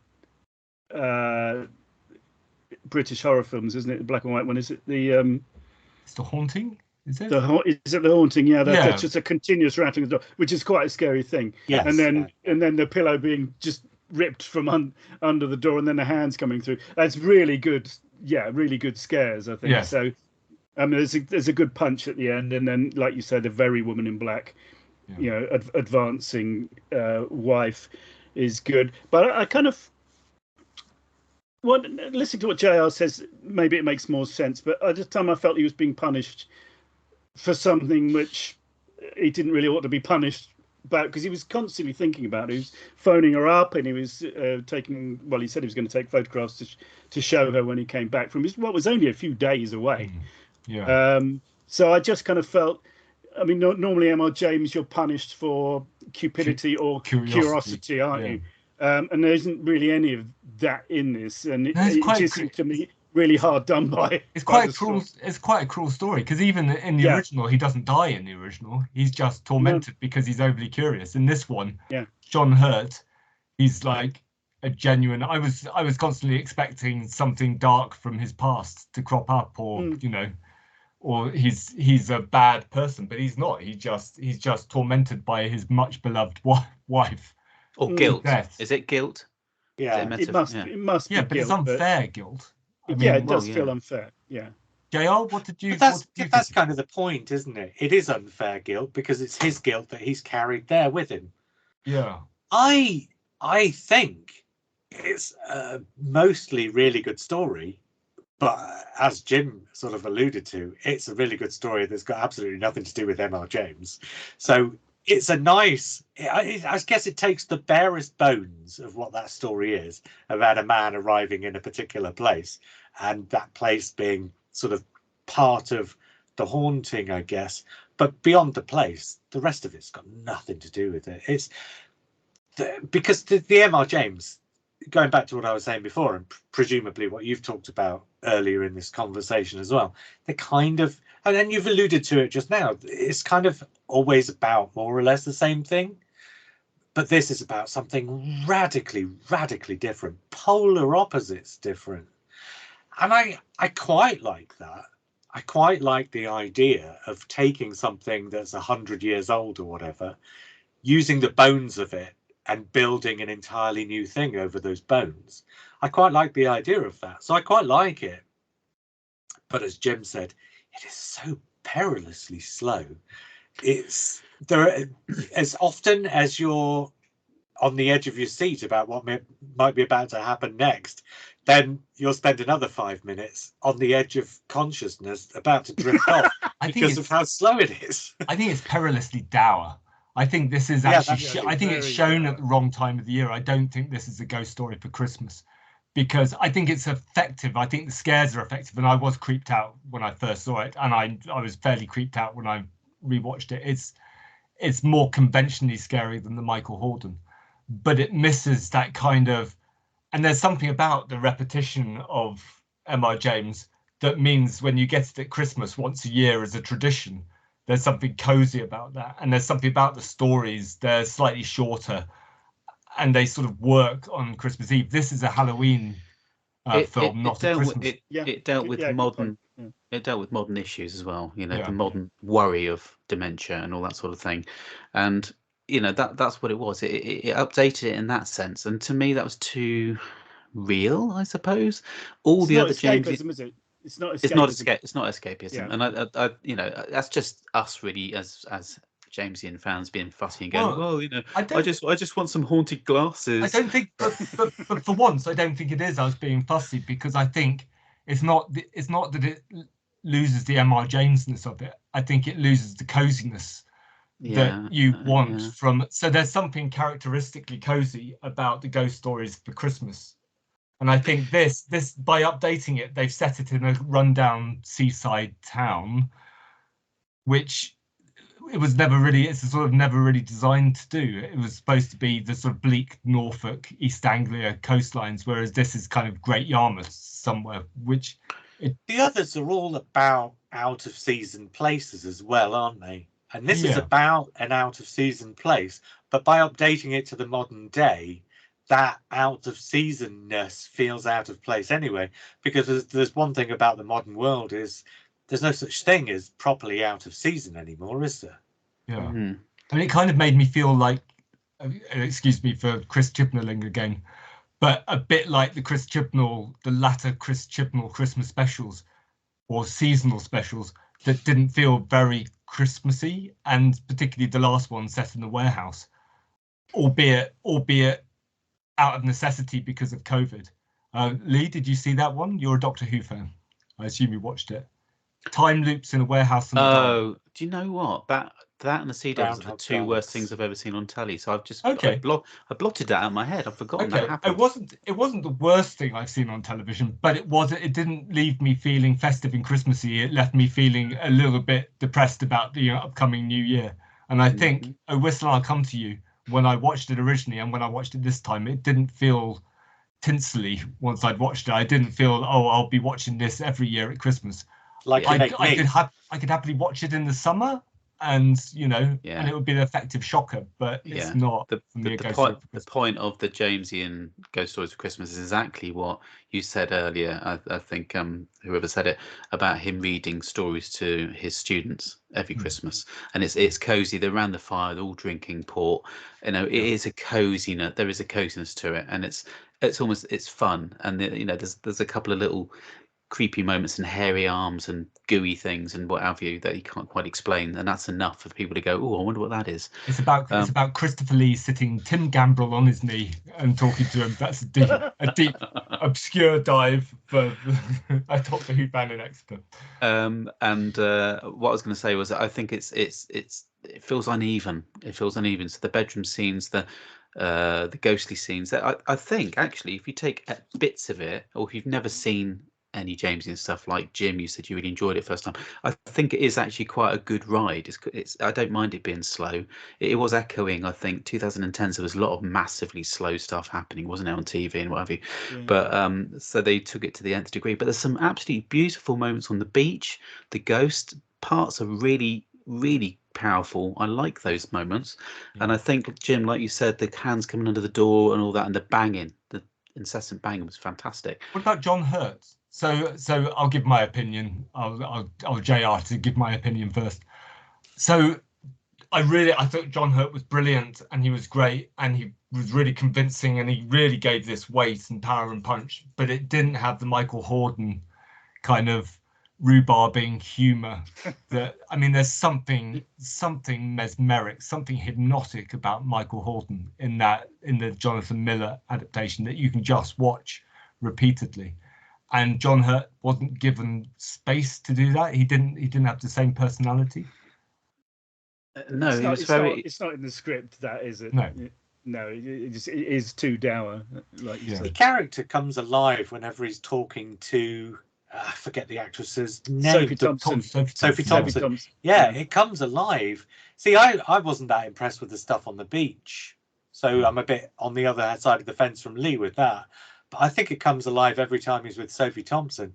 British horror films, isn't it? The black and white one. Is it the? It's The Haunting. Is it? Is it The Haunting? Yeah, that's just a continuous rattling the door, which is quite a scary thing. Yes. And then the pillow being just ripped from under the door, and then the hands coming through. That's really good. Yeah, really good scares, I think. Yes. So, there's a good punch at the end, and then, like you said, a very woman in black, advancing wife is good. But I kind of, listening to what JR says, maybe it makes more sense. But at the time, I felt he was being punished for something which he didn't really ought to be punished about, because he was constantly thinking about it. He was phoning her up, and he was he said he was going to take photographs to show her when he came back from what was only a few days away. So I just kind of felt, I mean, normally M.R. James, you're punished for cupidity or curiosity, aren't you? And there isn't really any of that in this, and it just seemed to me really hard done by. It's quite a cruel. It's quite a cruel story, because even in the original, he doesn't die in the original. He's just tormented because he's overly curious. In this one, John Hurt, he's like a genuine. I was constantly expecting something dark from his past to crop up, or or he's a bad person, but he's not. He's just tormented by his much beloved wife. Or guilt. Death. Is it guilt? Yeah, it must be. Yeah, but it's unfair guilt. I mean, it does feel unfair. Yeah. JR, what did you? That's kind of the point, isn't it? It is unfair guilt because it's his guilt that he's carried there with him. Yeah. I think it's a mostly really good story, but as Jim sort of alluded to, it's a really good story that's got absolutely nothing to do with M.R. James. So it's a nice. I guess it takes the barest bones of what that story is about a man arriving in a particular place, and that place being sort of part of the haunting, I guess. But beyond the place, the rest of it's got nothing to do with it. It's because the M.R. James, going back to what I was saying before, and presumably what you've talked about earlier in this conversation as well, they kind of, and then you've alluded to it just now, it's kind of always about more or less the same thing. But this is about something radically, radically different, polar opposites different. And I quite like that. I quite like the idea of taking something that's 100 years old or whatever, using the bones of it and building an entirely new thing over those bones. I quite like the idea of that. So I quite like it. But as Jim said, it is so perilously slow. It's there as often as you're on the edge of your seat about what might be about to happen next, then you'll spend another 5 minutes on the edge of consciousness about to drift off because of how slow it is. I think it's perilously dour. I think this is Yeah, actually, that's I think it's very, shown at the wrong time of the year. I don't think this is a ghost story for Christmas because I think it's effective. I think the scares are effective. And I was creeped out when I first saw it. And I was fairly creeped out when I rewatched it. It's more conventionally scary than the Michael Hordern, but it misses that kind of, and there's something about the repetition of M.R. James that means when you get it at Christmas once a year as a tradition, there's something cozy about that. And there's something about the stories, they're slightly shorter and they sort of work on Christmas Eve. This is a Halloween film, not a Christmas. It dealt with modern. Yeah. It dealt with modern issues as well, you know, Yeah. the modern worry of dementia and all that sort of thing. And, you know, that's what it was. It updated it in that sense. And to me, that was too real, I suppose. All It's the not other James, escapism, is it? It's not it's not escapism. it's not escapism. Yeah. And I, you know, that's just us really as Jamesian fans being fussy and going, well, you know, I just want some haunted glasses. I don't think, but for once, I don't think it is us being fussy because I think it's not that it loses the M.R. Jamesness of it. I think it loses the coziness that you want from. So there's something characteristically cozy about the ghost stories for Christmas. And I think this by updating it, they've set it in a rundown seaside town, which it's sort of never really designed to do. It was supposed to be the sort of bleak Norfolk, East Anglia coastlines, whereas this is kind of Great Yarmouth somewhere, which the others are all about out of season places as well, aren't they? And this is about an out of season place, but by updating it to the modern day, that out of seasonness feels out of place anyway, because there's one thing about the modern world is there's no such thing as properly out of season anymore, is there? Yeah. Mm-hmm. I mean, it kind of made me feel like, excuse me for Chris Chibnalling again, but a bit like the latter Chris Chibnall Christmas specials or seasonal specials that didn't feel very Christmassy, and particularly the last one set in the warehouse, albeit out of necessity because of COVID. Lee, did you see that one? You're a Doctor Who fan. I assume you watched it. Time loops in a warehouse. Do you know what? That and the Sea Devils are the two Groundhog worst things I've ever seen on telly. So I've just I blotted that out of my head. I've forgotten that happened. It wasn't the worst thing I've seen on television, but it didn't leave me feeling festive and Christmassy. It left me feeling a little bit depressed about the upcoming new year. And I think "Oh Whistle I'll Come to You," when I watched it originally and when I watched it this time, it didn't feel tinsely once I'd watched it. I didn't feel, I'll be watching this every year at Christmas. Like I could happily watch it in the summer, and and it would be an effective shocker, but it's not. The point of the Jamesian ghost stories for Christmas is exactly what you said earlier. I think whoever said it, about him reading stories to his students every Christmas, and it's cozy. They're around the fire, they're all drinking port. It is a coziness. There is a coziness to it, and it's fun. And there's a couple of little creepy moments and hairy arms and gooey things and what have you that you can't quite explain, and that's enough for people to go, oh, I wonder what that is. It's about Christopher Lee sitting Tim Gambrell on his knee and talking to him. That's a deep obscure dive for a Doctor Who fan in Exeter. And what I was going to say was that I think it feels uneven. It feels uneven. So the bedroom scenes, the ghostly scenes, that I think actually, if you take bits of it, or if you've never seen any Jamesian stuff, like Jim, you said you really enjoyed it first time, I think it is actually quite a good ride. It's I don't mind it being slow. It was echoing, I think, 2010, so there was a lot of massively slow stuff happening, wasn't it, on TV and what have you. But so they took it to the nth degree. But there's some absolutely beautiful moments on the beach. The ghost parts are really, really powerful. I like those moments. And I think, Jim, like you said, the hands coming under the door and all that, and the banging, the incessant banging was fantastic. What about John Hurt? So I'll give my opinion. I'll JR to give my opinion first. So I thought John Hurt was brilliant, and he was great, and he was really convincing, and he really gave this weight and power and punch, but it didn't have the Michael Hordern kind of rhubarbing humor. There's something mesmeric, something hypnotic about Michael Hordern in the Jonathan Miller adaptation that you can just watch repeatedly. And John Hurt wasn't given space to do that. He didn't have the same personality. No, it's he not, was it's very. not, it's not in the script, that is it? No. No, it is too dour, like you Yeah. The said. character comes alive whenever he's talking to, I forget the actress's name. Sophie Thompson. Sophie Sophie Thompson. Thompson. Yeah, it comes alive. See, I wasn't that impressed with the stuff on the beach. So I'm a bit on the other side of the fence from Lee with that. But I think it comes alive every time he's with Sophie Thompson.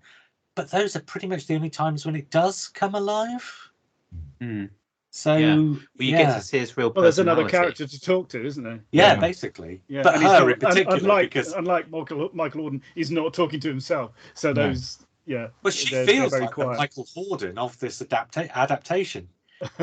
But those are pretty much the only times when it does come alive. Mm. So, Yeah. Well, you get to see his real Well, there's personality. another character to talk to, isn't there? Yeah, basically. Yeah, But and he's her not, in particular, because unlike Michael Auden, he's not talking to himself. So those, well, she they're feels very like quiet. the Michael Horden of this adaptation.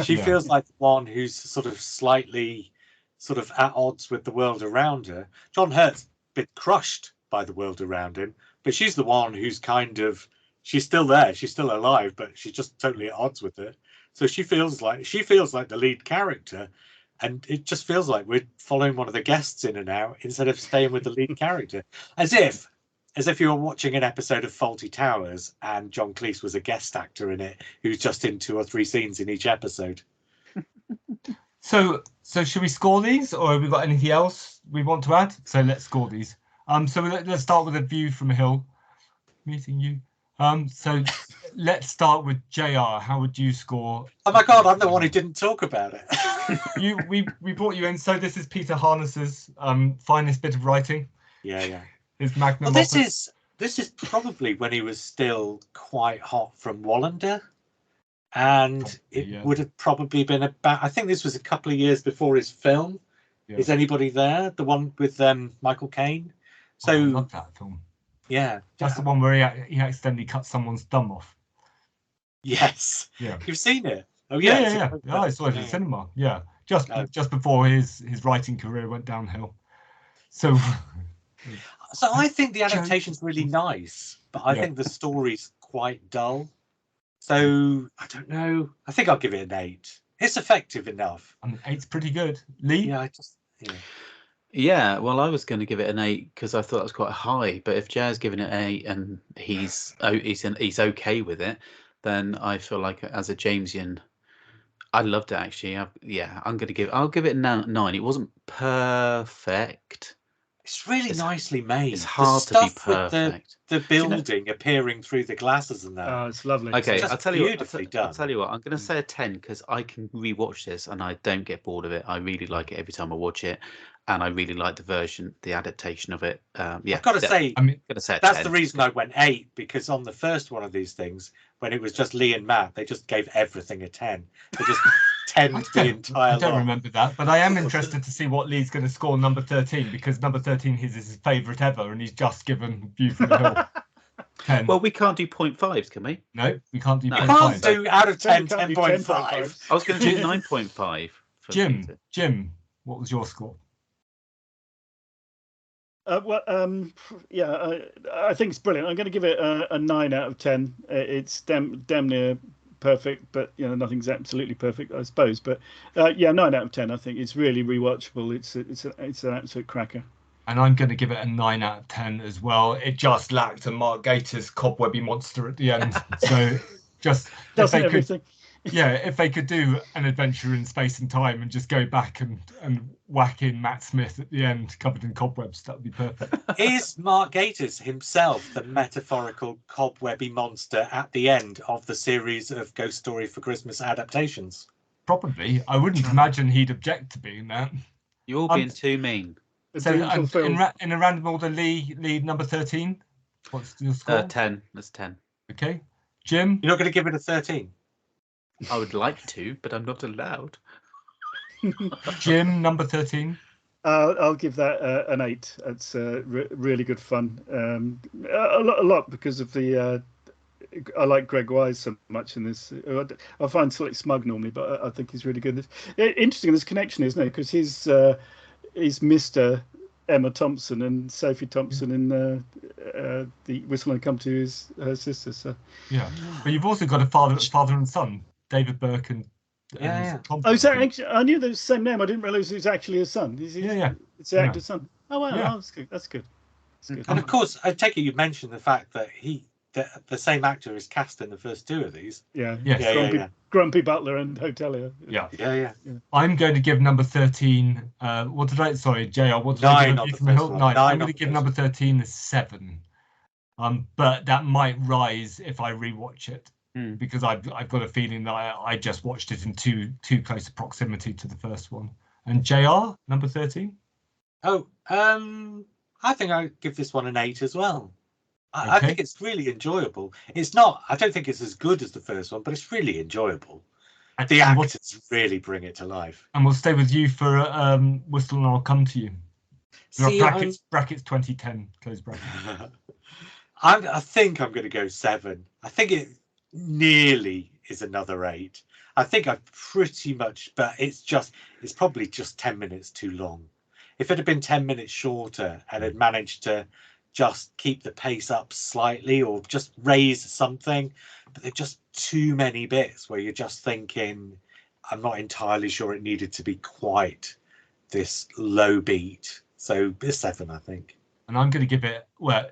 She feels like the one who's sort of slightly sort of at odds with the world around her. John Hurt's a bit crushed by the world around him, but she's the one who's kind of, she's still there, she's still alive, but she's just totally at odds with it. So she feels like the lead character, and it just feels like we're following one of the guests in and out instead of staying with the lead character, as if you were watching an episode of Fawlty Towers and John Cleese was a guest actor in it who's just in 2 or 3 scenes in each episode. So should we score these, or have we got anything else we want to add? So let's score these. So let's start with a view from a hill. Meeting you. So let's start with JR. How would you score? Oh my God, I'm the one who didn't talk about it. We brought you in. So this is Peter Harness's finest bit of writing. Yeah. His magnum Well, opus. this is probably when he was still quite hot from Wallander, and it would have probably been about, I think this was a couple of years before his film. Yeah. Is anybody there? The one with Michael Caine. So I love that film. Yeah, that's the one where he accidentally cut someone's thumb off. Yes. Yeah. You've seen it? Oh yeah. I saw it in the cinema. Yeah, just before his writing career went downhill. So I think the adaptation's really nice, but I think the story's quite dull. So I don't know. I think I'll give it an 8. It's effective enough. I mean, 8's pretty good. Lee? Yeah, Yeah, well, I was going to give it an 8 because I thought it was quite high. But if Jazz giving it an 8 and he's okay with it, then I feel like as a Jamesian, I loved it actually. I'll give it a 9. It wasn't perfect. It's really nicely made. It's hard to be perfect. The building appearing through the glasses and that. Oh, it's lovely. Okay, I'll tell you what. I'll tell you what. I'm going to say a 10 because I can rewatch this and I don't get bored of it. I really like it every time I watch it, and I really like the adaptation of it. I've got to say, that's 10. The reason I went 8, because on the first one of these things, when it was just Lee and Matt, they just gave everything a 10. They just 10'd the entire lot. I don't remember that, but I am interested to see what Lee's going to score number 13, because number 13 is his favourite ever, and he's just given View from the Hill 10. Well, we can't do 0.5s, can we? No, we can't do 0.5. We can't do out of 10, 10.5. I was going to do 9.5. Jim, what was your score? I think it's brilliant. I'm going to give it a 9 out of 10. It's damn near perfect, but nothing's absolutely perfect, I suppose. But 9 out of 10. I think it's really rewatchable. It's an absolute cracker. And I'm going to give it a 9 out of 10 as well. It just lacked a Mark Gatiss cobwebby monster at the end. So just doesn't everything. If they could do an adventure in space and time and just go back and whack in Matt Smith at the end covered in cobwebs, that would be perfect. Is Mark Gatiss himself the metaphorical cobwebby monster at the end of the series of Ghost Story for Christmas adaptations? Probably. I wouldn't imagine he'd object to being that. You're being too mean. So in a random order, Lee number 13. What's your score? 10. That's 10. Okay. Jim? You're not going to give it a 13? I would like to, but I'm not allowed. Jim, number 13. I'll give that an 8. It's really good fun. A lot because of the. I like Greg Wise so much in this. I find slightly smug normally, but I think he's really good. Interesting, this connection, isn't it? Because he's Mr. Emma Thompson and Sophie Thompson in the Whistle and Come to her sister. So yeah, but you've also got a father and son. David Burke and Thompson. Oh, is that actually? I knew there was the same name. I didn't realise it was actually his son. It's the actor's son. Oh wow, that's good. That's good. And of course, I take it you mentioned the fact that he the same actor is cast in the first two of these. Yeah. Yes. Grumpy Butler and Hotelier. Yeah. Yeah. I'm going to give number 13. What did I? Sorry, JR. What did I give? 9 on the From a first Hill? one. 9. 9 I'm on going to the give first number one. 13 a 7. But that might rise if I rewatch it because I've got a feeling that I just watched it in too close a proximity to the first one. And JR, number 13. Oh, I think I give this one an 8 as well. I Okay. think it's really enjoyable. It's not. I don't think it's as good as the first one, but it's really enjoyable. The And actors really bring it to life. And we'll stay with you for Whistle and I'll come to you. See, brackets 2010, close bracket. I think I'm going to go 7. I think it nearly is another 8. I think I've pretty much, but it's probably just 10 minutes too long. If it had been 10 minutes shorter and had managed to just keep the pace up slightly or just raise something, but there's just too many bits where you're just thinking, I'm not entirely sure it needed to be quite this low beat. So it's 7, I think. And I'm going to give it, well,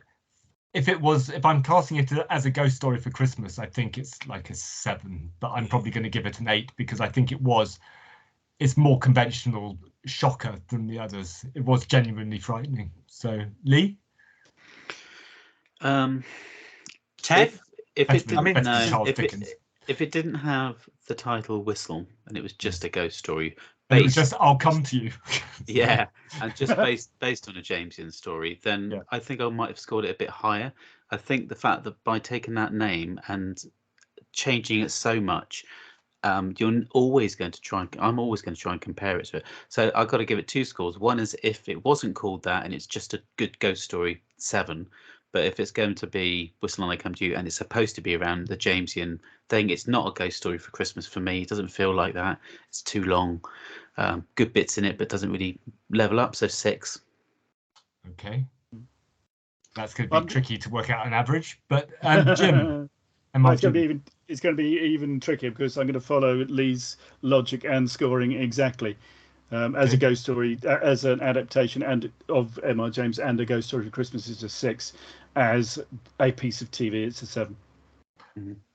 if I'm casting it as a ghost story for Christmas, I think it's like a 7, but I'm probably going to give it an 8 because I think it's more conventional shocker than the others. It was genuinely frightening. So Lee? 10? If it didn't, if it didn't have the title Whistle and it was just a ghost story, it was just I'll come to you. Yeah, and just based on a Jamesian story, then I think I might have scored it a bit higher. I think the fact that by taking that name and changing it so much, you're always going to try and I'm always going to try and compare it to it. So I've got to give it 2 scores. One is if it wasn't called that and it's just a good ghost story, 7. But if it's going to be Whistle and I Come to You and it's supposed to be around the Jamesian thing, it's not a ghost story for Christmas for me. It doesn't feel like that. It's too long. Good bits in it, but doesn't really level up. So 6. Okay. That's going to be tricky to work out an average. But Jim, well, it's going to be even trickier because I'm going to follow Lee's logic and scoring exactly. As a ghost story, as an adaptation of M.R. James and a ghost story for Christmas is a 6. As a piece of TV, it's a 7.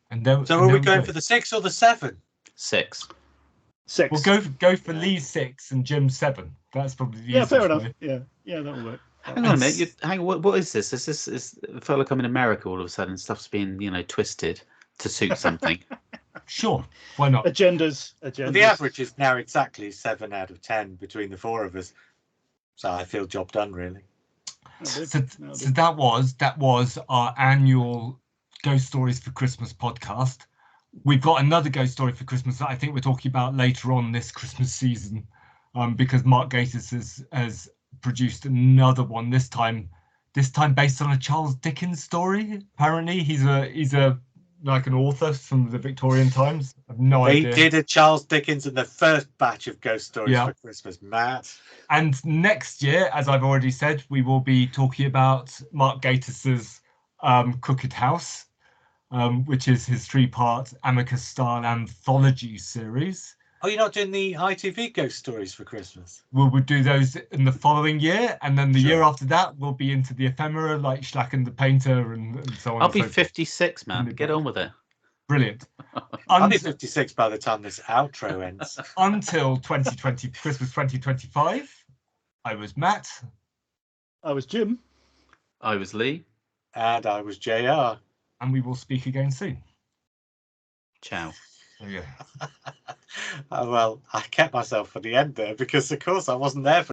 And so are we going for the 6 or the 7? 6. 6. We'll go for Lee's 6 and Jim's 7. That's probably the easiest fair enough. way. Yeah, that'll work. Hang on a minute. Hang on. What is this? Is this a fellow coming America all of a sudden? Stuff's being twisted to suit something. Sure, why not? Agendas. Well, the average is now exactly 7 out of 10 between the 4 of us. So I feel job done, really. So that was our annual Ghost Stories for Christmas podcast. We've got another ghost story for Christmas that I think we're talking about later on this Christmas season, because Mark Gatiss has produced another one. This time based on a Charles Dickens story. Apparently, he's a like an author from the Victorian times. I've no idea. They did a Charles Dickens in the first batch of ghost stories for Christmas, Matt. And next year, as I've already said, we will be talking about Mark Gatiss's Crooked House, which is his 3-part Amicus-style anthology series. Oh, you're not doing the ITV ghost stories for Christmas? We'll do those in the following year, and then the year after that, we'll be into the ephemera like Schlacken the Painter and so on. I'll be 56, man. Get on with it. Brilliant. I'll be 56 by the time this outro ends. Until Christmas 2025, I was Matt. I was Jim. I was Lee. And I was JR. And we will speak again soon. Ciao. There you go. Well, I kept myself for the end there because, of course, I wasn't there for